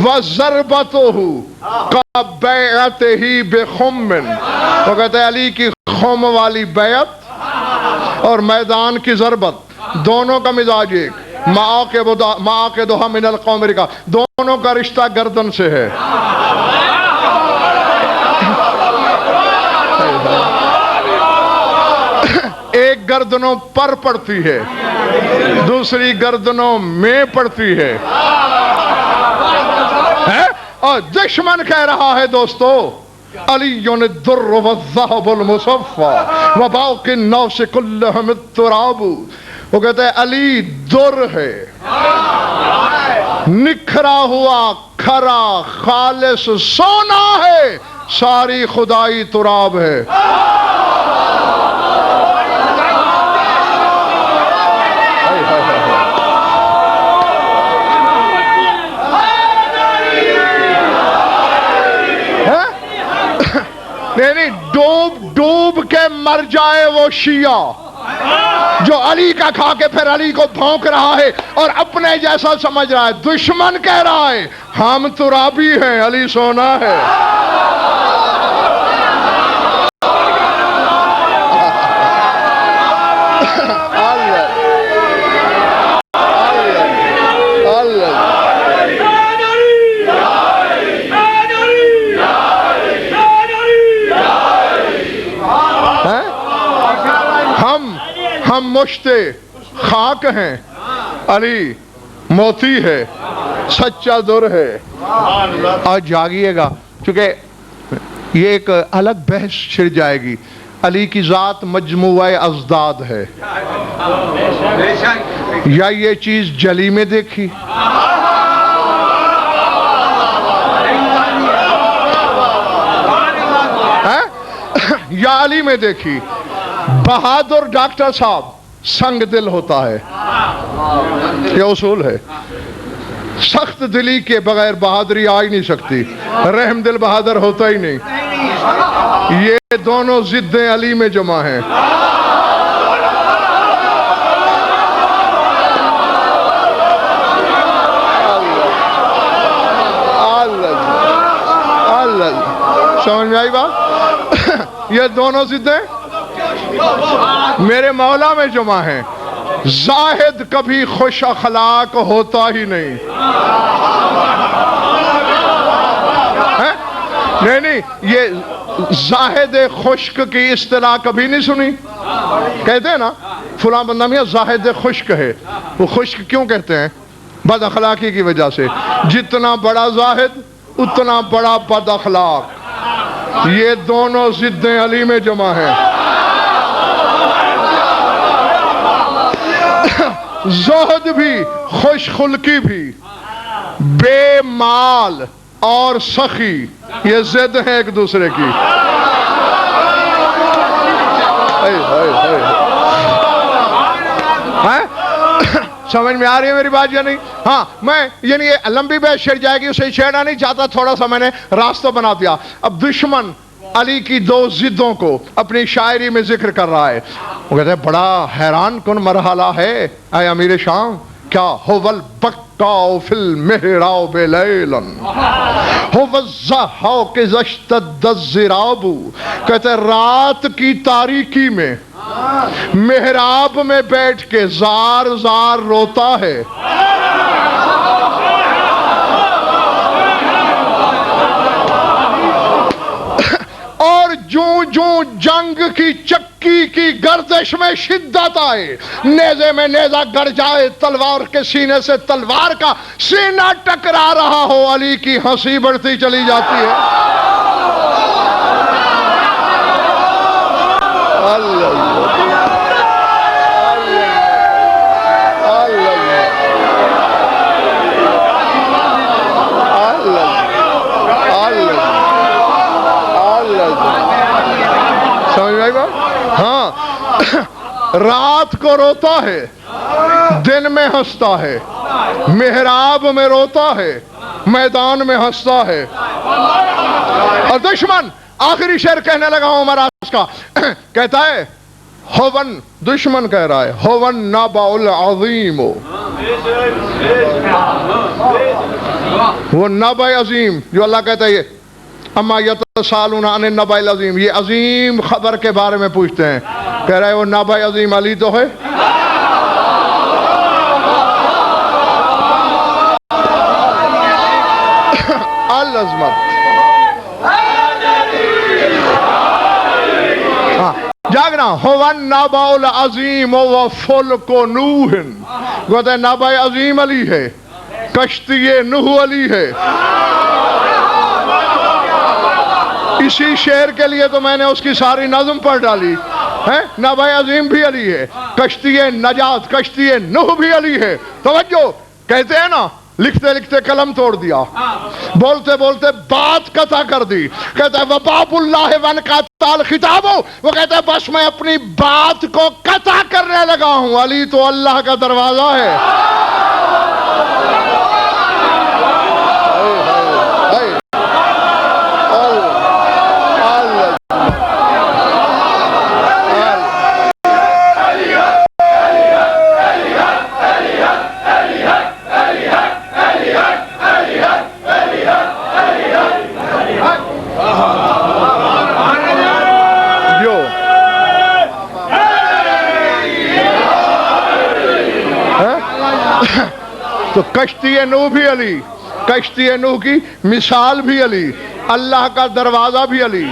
وَضَرْبَتُهُ كَبَيْعَتِهِ بِخُمٍّ. وہ کہتے ہیں علی کی خم والی بیعت اور میدان کی ضربت دونوں کا مزاج ایک. مَعَاقِدُهَا مِنَ الْقَوْمِ الرِّكَابِ، دونوں کا رشتہ گردن سے ہے. ایک گردنوں پر پڑتی ہے، دوسری گردنوں میں پڑتی ہے. اور دشمن کہہ رہا ہے دوستو علی الدر والذهب المصفى وباقی الناس كلهم التراب. وہ کہتے ہیں علی در ہے، نکھرا ہوا کھرا خالص سونا ہے، ساری خدائی تراب ہے. ڈوب ڈوب کے مر جائے وہ شیعہ جو علی کا کھا کے پھر علی کو بھونک رہا ہے اور اپنے جیسا سمجھ رہا ہے. دشمن کہہ رہا ہے ہم ترابی ہیں، علی سونا ہے. ہم مشتے خاک ہیں، علی موتی ہے، سچا در ہے. اور جاگیے گا، چونکہ یہ ایک الگ بحث چھڑ جائے گی. علی کی ذات مجموعہ ازداد ہے، یا یہ چیز جلی میں دیکھی، یا علی میں دیکھی. بہادر ڈاکٹر صاحب سنگ دل ہوتا ہے، یہ اصول ہے. سخت دلی کے بغیر بہادری آ ہی نہیں سکتی، رحم دل بہادر ہوتا ہی نہیں. یہ دونوں ضدیں علی میں جمع ہیں. سمجھ میں آئی بات؟ یہ دونوں ضدیں میرے مولا میں جمع ہیں. زاہد کبھی خوش اخلاق ہوتا ہی نہیں. نہیں، یہ زاہد خشک کی اصطلاح کبھی نہیں سنی؟ کہتے ہیں نا فلاں بندہ میاں زاہد خشک ہے. وہ خشک کیوں کہتے ہیں؟ بد اخلاقی کی وجہ سے. جتنا بڑا زاہد اتنا بڑا بد اخلاق. یہ دونوں ضدیں علی میں جمع ہیں. زہد بھی خوش خلقی بھی، بے مال اور سخی، یہ ضد ہیں ایک دوسرے کی. سمجھ میں آ رہی ہے میری بات یا نہیں؟ ہاں، میں یعنی یہ لمبی بحث چھڑ جائے گی، اسے چھیڑنا نہیں چاہتا، تھوڑا سا میں نے راستہ بنا دیا. اب دشمن علی کی دو ضدوں کو اپنی شاعری میں ذکر کر رہا ہے. وہ کہتے ہیں بڑا حیران کن مرحلہ ہے اے امیر شام، کیا هو البکاء فی المحراب لیلا هو الضحاک اذا اشتد الضراب. کہتے ہیں رات کی تاریکی میں محراب میں بیٹھ کے زار زار روتا ہے. اور جوں جنگ کی چکی کی گردش میں شدت آئے، نیزے میں نیزہ گڑ جائے، تلوار کے سینے سے تلوار کا سینہ ٹکرا رہا ہو، علی کی ہنسی بڑھتی چلی جاتی ہے. ہاں، رات کو روتا ہے، دن میں ہنستا ہے، محراب میں روتا ہے، میدان میں ہنستا ہے. اور دشمن آخری شعر کہنے لگا ہوں مراس کا، کہتا ہے ہوون، دشمن کہہ رہا ہے ہوون نبأ العظیم، وہ نبأ عظیم جو اللہ کہتا ہے اما یتسالون عن النبأ العظیم، یہ عظیم خبر کے بارے میں پوچھتے ہیں. کہہ رہا ہے وہ نبأ عظیم علی تو ہے. العظمت. جاگنا هو النبأ العظیم و فلک نوح، کہتے ہیں نبأ عظیم علی ہے، کشتی نوح علی ہے. اسی شعر کے لیے تو میں نے اس کی ساری نظم پڑھ ڈالی ہے. نبأ عظیم بھی علی ہے، کشتی نجات، کشتی نوح بھی علی ہے. توجہ، کہتے ہیں نا لکھتے لکھتے قلم توڑ دیا، بولتے بولتے بات قطع کر دی. کہتا ہے وباب اللہ ون کا تال خطاب، وہ کہتا ہے بس میں اپنی بات کو قطع کرنے لگا ہوں، علی تو اللہ کا دروازہ ہے. تو کشتی نوح بھی علی، کشتی نوح کی مثال بھی علی، اللہ کا دروازہ بھی علی،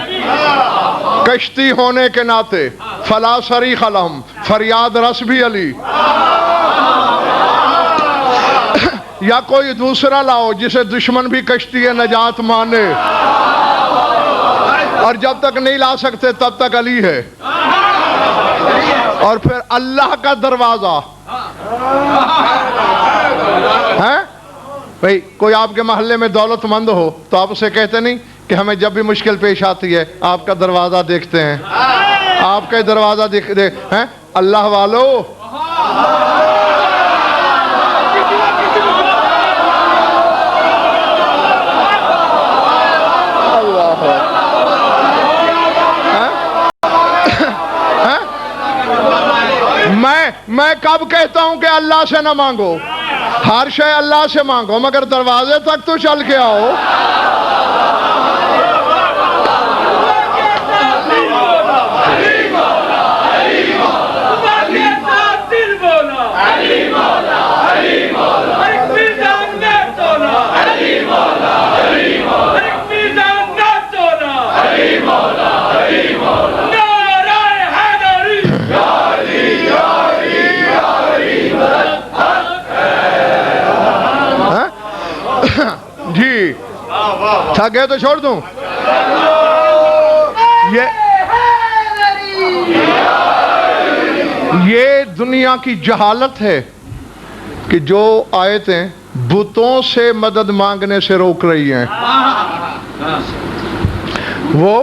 کشتی ہونے کے ناطے فلا صریخ لہم، فریاد رس بھی علی۔ یا کوئی دوسرا لاؤ جسے دشمن بھی کشتی نجات مانے، اور جب تک نہیں لا سکتے تب تک علی ہے۔ اور پھر اللہ کا دروازہ ہے بھئی، کوئی آپ کے محلے میں دولت مند ہو تو آپ اسے کہتے نہیں کہ ہمیں جب بھی مشکل پیش آتی ہے آپ کا دروازہ دیکھتے ہیں، آپ کا دروازہ دیکھتے ہیں۔ اللہ والو، میں کب کہتا ہوں کہ اللہ سے نہ مانگو؟ ہر شے اللہ سے مانگو، مگر دروازے تک تو چل کے آؤ۔ جی تھکے تو چھوڑ دوں؟ یہ دنیا کی جہالت ہے کہ جو آیتیں بتوں سے مدد مانگنے سے روک رہی ہیں وہ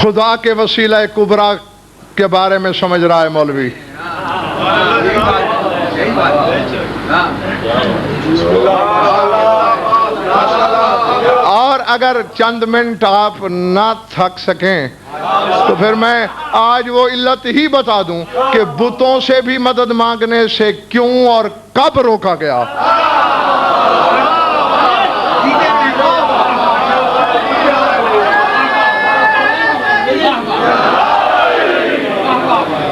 خدا کے وسیلہ کبریٰ کے بارے میں سمجھ رہا ہے مولوی۔ اور اگر چند منٹ آپ نہ تھک سکیں تو پھر میں آج وہ علت ہی بتا دوں کہ بتوں سے بھی مدد مانگنے سے کیوں اور کب روکا گیا۔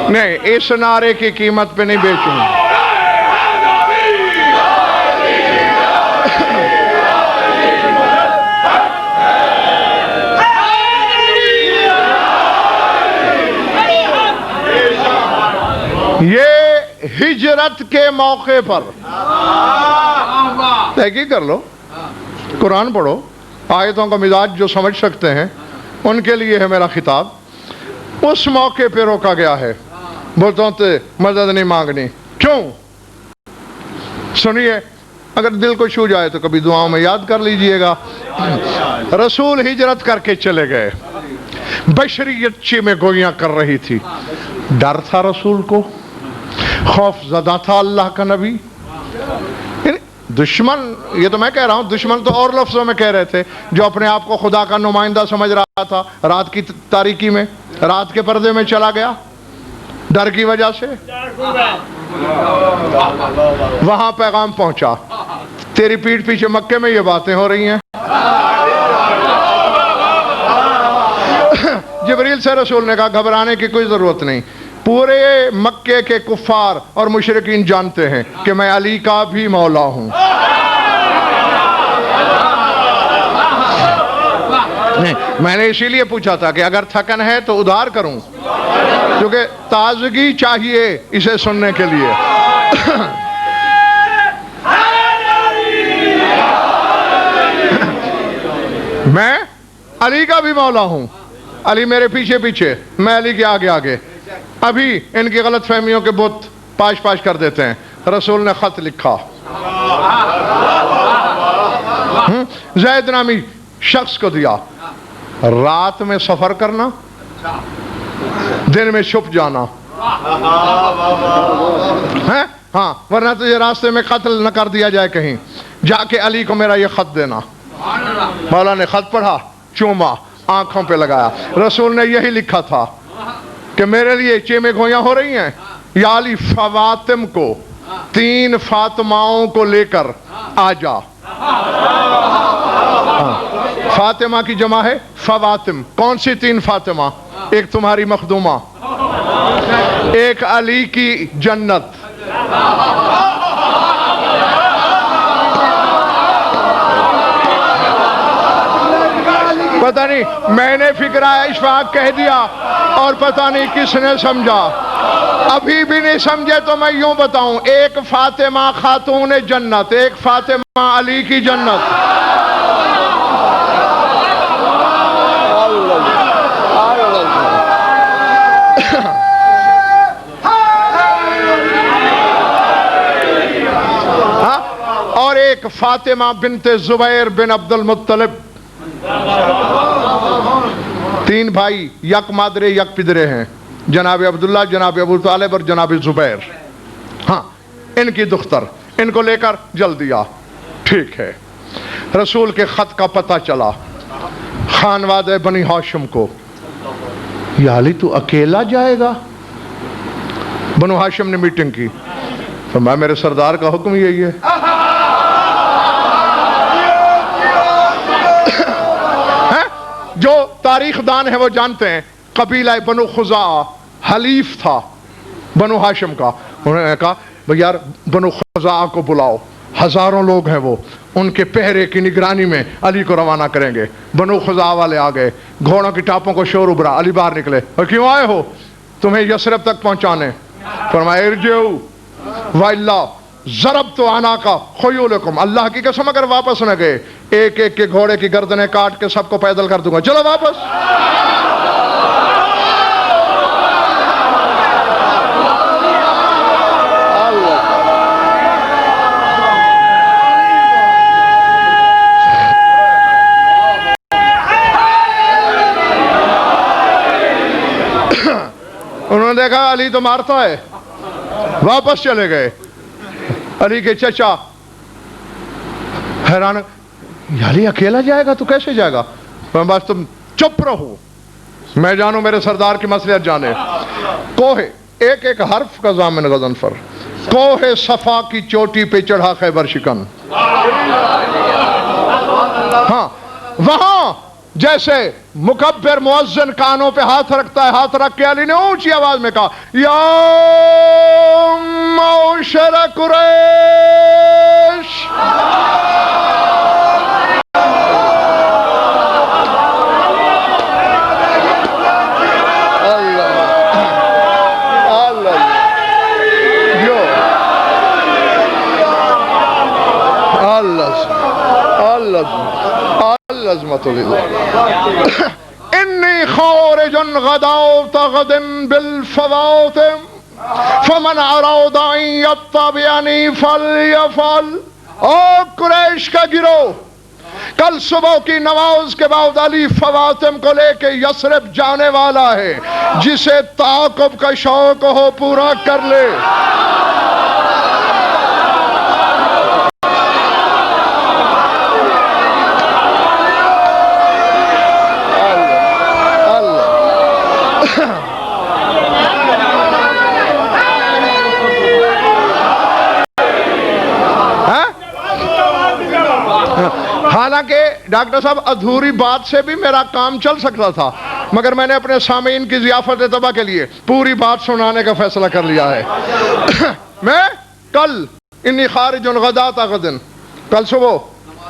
نہیں، اس نعرے کی قیمت پہ نہیں بیچوں۔ یہ ہجرت کے موقع پر تحقیق کر لو، قرآن پڑھو، آیتوں کا مزاج جو سمجھ سکتے ہیں ان کے لیے ہے میرا خطاب۔ اس موقع پہ روکا گیا ہے بتوں سے مدد نہیں مانگنی۔ کیوں؟ سنیے، اگر دل کو چھو جائے تو کبھی دعاؤں میں یاد کر لیجئے گا۔ رسول ہجرت کر کے چلے گئے، بشریت چیمے گوئیاں کر رہی تھی، ڈر تھا رسول کو، خوف زدہ تھا اللہ کا نبی۔ دشمن، یہ تو میں کہہ رہا ہوں، دشمن تو اور لفظوں میں کہہ رہے تھے، جو اپنے آپ کو خدا کا نمائندہ سمجھ رہا تھا، رات کی تاریکی میں، رات کے پردے میں چلا گیا ڈر کی وجہ سے۔ وہاں پیغام پہنچا، تیری پیٹھ پیچھے مکے میں یہ باتیں ہو رہی ہیں۔ جبریل سے رسول نے کہا گھبرانے کی کوئی ضرورت نہیں، پورے مکے کے کفار اور مشرکین جانتے ہیں کہ میں علی کا بھی مولا ہوں۔ میں نے اسی لیے پوچھا تھا کہ اگر تھکن ہے تو ادھار کروں، کیونکہ تازگی چاہیے اسے سننے کے لیے۔ میں علی کا بھی مولا ہوں، علی میرے پیچھے پیچھے، میں علی کے آگے آگے۔ ابھی ان کی غلط فہمیوں کے بت پاش پاش کر دیتے ہیں۔ رسول نے خط لکھا، زید نامی شخص کو دیا، رات میں سفر کرنا، دن میں چھپ جانا، ہاں ورنہ تجھے راستے میں قتل نہ کر دیا جائے کہیں، جا کے علی کو میرا یہ خط دینا۔ مولا نے خط پڑھا، چوما، آنکھوں پہ لگایا۔ رسول نے یہی لکھا تھا کہ میرے لیے چیمے گویاں ہو رہی ہیں، یا علی فواتم کو، 3 فاطماؤں کو لے کر آ جا۔ فاطمہ کی جمع ہے فواتم۔ کون سی 3 فاطمہ؟ ایک تمہاری مخدومہ، ایک علی کی جنت، پتہ نہیں میں نے فکرہ اشفاق کہہ دیا اور پتہ نہیں کس نے سمجھا. ابھی بھی نہیں سمجھے تو میں یوں بتاؤں، ایک فاطمہ خاتون جنت، ایک فاطمہ علی کی جنت. اور ایک فاطمہ بنت زبیر بن عبد المطلب. تین بھائی یک مادرے یک پدرے ہیں، جناب عبداللہ، جناب ابو طالب اور جناب زبیر. ہاں، ان کی دختر، ان کو لے کر جلدی آ. ٹھیک ہے. رسول کے خط کا پتہ چلا خانوادہ بنی ہاشم کو. یا علی تو اکیلا جائے گا؟ بنو ہاشم نے میٹنگ کی، فرمایا میرے سردار کا حکم یہی ہے. جو تاریخ دان ہے وہ جانتے ہیں قبیلہ بنو خزاعہ حلیف تھا بنو ہاشم کا. انہوں نے کہا بھئی یار بنو خزاعہ کو بلاؤ، ہزاروں لوگ ہیں وہ، ان کے پہرے کی نگرانی میں علی کو روانہ کریں گے. بنو خزاعہ والے آ گئے، گھوڑوں کی ٹاپوں کو شور ابھرا. علی باہر نکلے، اور کیوں آئے ہو؟ تمہیں یثرب تک پہنچانے. فرمایا ارجعوا وإلا ضربت عناق خیولکم، اللہ کی قسم اگر واپس نہ گئے ایک ایک کے گھوڑے کی گردنیں کاٹ کے سب کو پیدل کر دوں گا. چلو واپس. انہوں نے دیکھا علی تو مارتا ہے، واپس چلے گئے. علی کے چچا حیران، علی اکیلا جائے گا تو کیسے جائے گا؟ بس تم چپ رہو، میں جانوں میرے سردار کی مصلحت جانے. کوہ ایک ایک حرف کا ضامن غضنفر، کوہ صفا کی چوٹی پہ چڑھا خیبر شکن. ہاں وہاں جیسے مکبر مؤذن کانوں پہ ہاتھ رکھتا ہے، ہاتھ رکھ کے علی نے اونچی آواز میں کہا یا معشر قریش. انی خارج غداوت غد بالفواتم فمن اراد ان یتبعنی فلیفعل. او قریش کا گروہ، کل صبح کی نماز کے بعد علی فواتم کو لے کے یثرب جانے والا ہے. جسے تعاقب کا شوق ہو پورا کر لے. حالانکہ ڈاکٹر صاحب ادھوری بات سے بھی میرا کام چل سکتا تھا، مگر میں نے اپنے سامعین کی ضیافت طبع کے لیے پوری بات سنانے کا فیصلہ کر لیا ہے. میں کل انی خارج غداۃ غد، کل صبح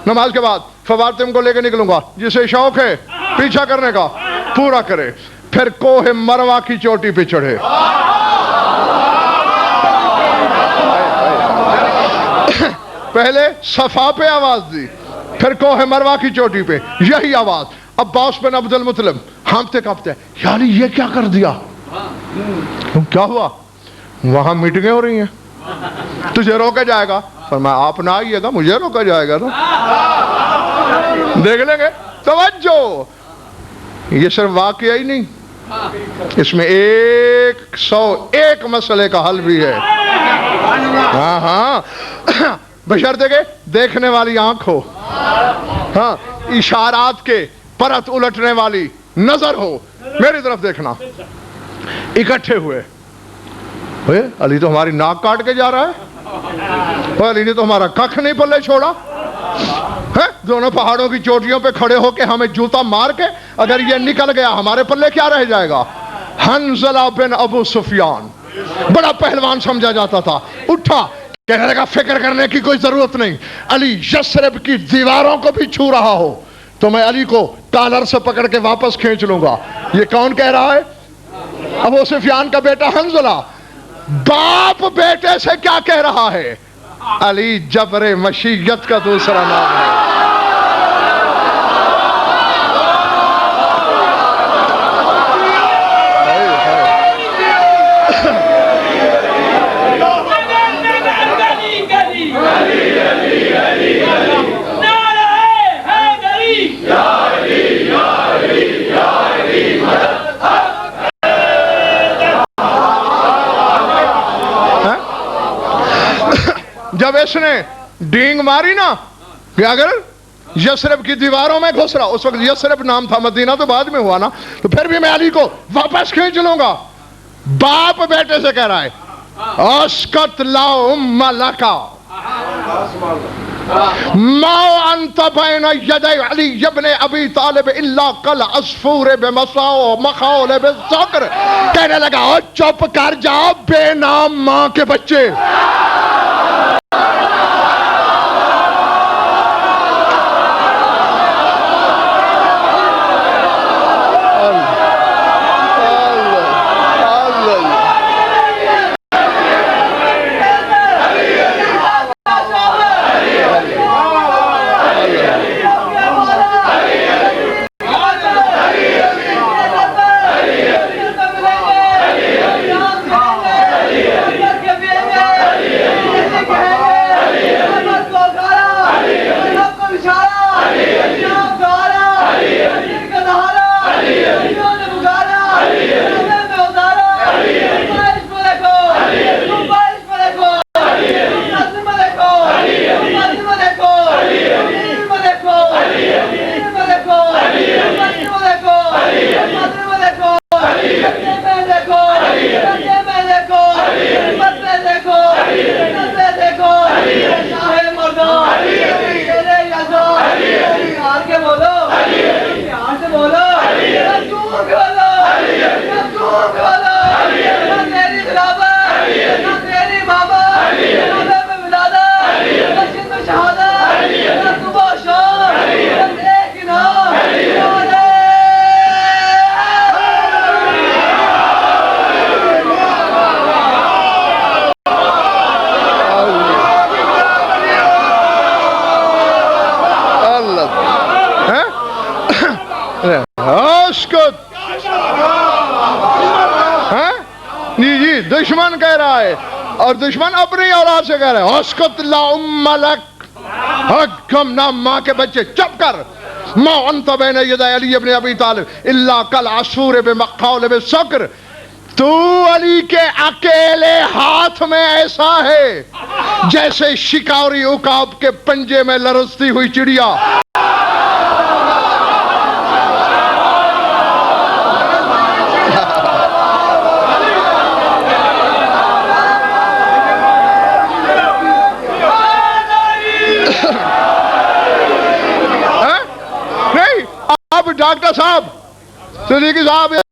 نماز کے بعد فواتم کو لے کے نکلوں گا. جسے شوق ہے پیچھا کرنے کا پورا کرے. پھر کوہ مروہ کی چوٹی پہ چڑھے. پہلے صفا پہ آواز دی، پھر کوہ مروہ کی چوٹی پہ یہی آواز. عباس بن عبد المطلب ہانپتے کانپتے، یعنی یہ کیا کر دیا؟ کیا ہوا؟ وہاں میٹنگیں ہو رہی ہیں، تجھے روکا جائے گا. فرمایا آپ نہ آئیے گا، مجھے روکا جائے گا نا، دیکھ لیں گے. توجہ، یہ صرف واقعہ ہی نہیں، اس میں 101 مسئلے کا حل بھی ہے. ہاں ہاں، بشرطے کہ دیکھنے والی آنکھ ہو، ہاں اشارات کے پرت الٹنے والی نظر ہو. میری طرف دیکھنا. اکٹھے ہوئے، علی تو ہماری ناک کاٹ کے جا رہا ہے، علی نے تو ہمارا ککھ نہیں پلے چھوڑا. دونوں پہاڑوں کی چوٹیوں پہ کھڑے ہو کے ہمیں جوتا مار کے اگر یہ نکل گیا ہمارے پلے کیا رہ جائے گا. حنظلہ بن ابو سفیان بڑا پہلوان سمجھا جاتا تھا، اٹھا، کہنے لگا فکر کرنے کی کوئی ضرورت نہیں، علی یثرب کی دیواروں کو بھی چھو رہا ہو تو میں علی کو کالر سے پکڑ کے واپس کھینچ لوں گا. یہ کون کہہ رہا ہے؟ ابو سفیان کا بیٹا حنظلہ. باپ بیٹے سے کیا کہہ رہا ہے؟ علی جبر مشیت کا دوسرا نام ہے. جب اس نے ڈینگ ماری نا کہ اگر یثرب کی دیواروں میں گھس رہا، اس وقت یثرب نام تھا، مدینہ تو بعد میں ہوا نا، تو پھر بھی میں علی کو واپس کھینچ لوں گا. باپ بیٹے سے کہہ رہا ہے اسکت لا ام لکا ما انت بین یدی علی ابن ابی طالب الا کل عصفور بمساو مخاول بالذکر. کہنے لگا او چپ کر جا بے نام ماں کے بچے. دشمن کہہ رہا ہے، اور دشمن اپنی اولاد سے کہہ رہا ہے اسکت لا ام لک، حکم نہ ماں کے بچے، چپ کر. ما انت بین یدی علی ابن ابی طالب الا کل عصفور بمخاول بالذکر. تو علی کے اکیلے ہاتھ میں ایسا ہے جیسے شکاری عقاب کے پنجے میں لرزتی ہوئی چڑیا. ڈاکٹر صاحب صدیقی صاحب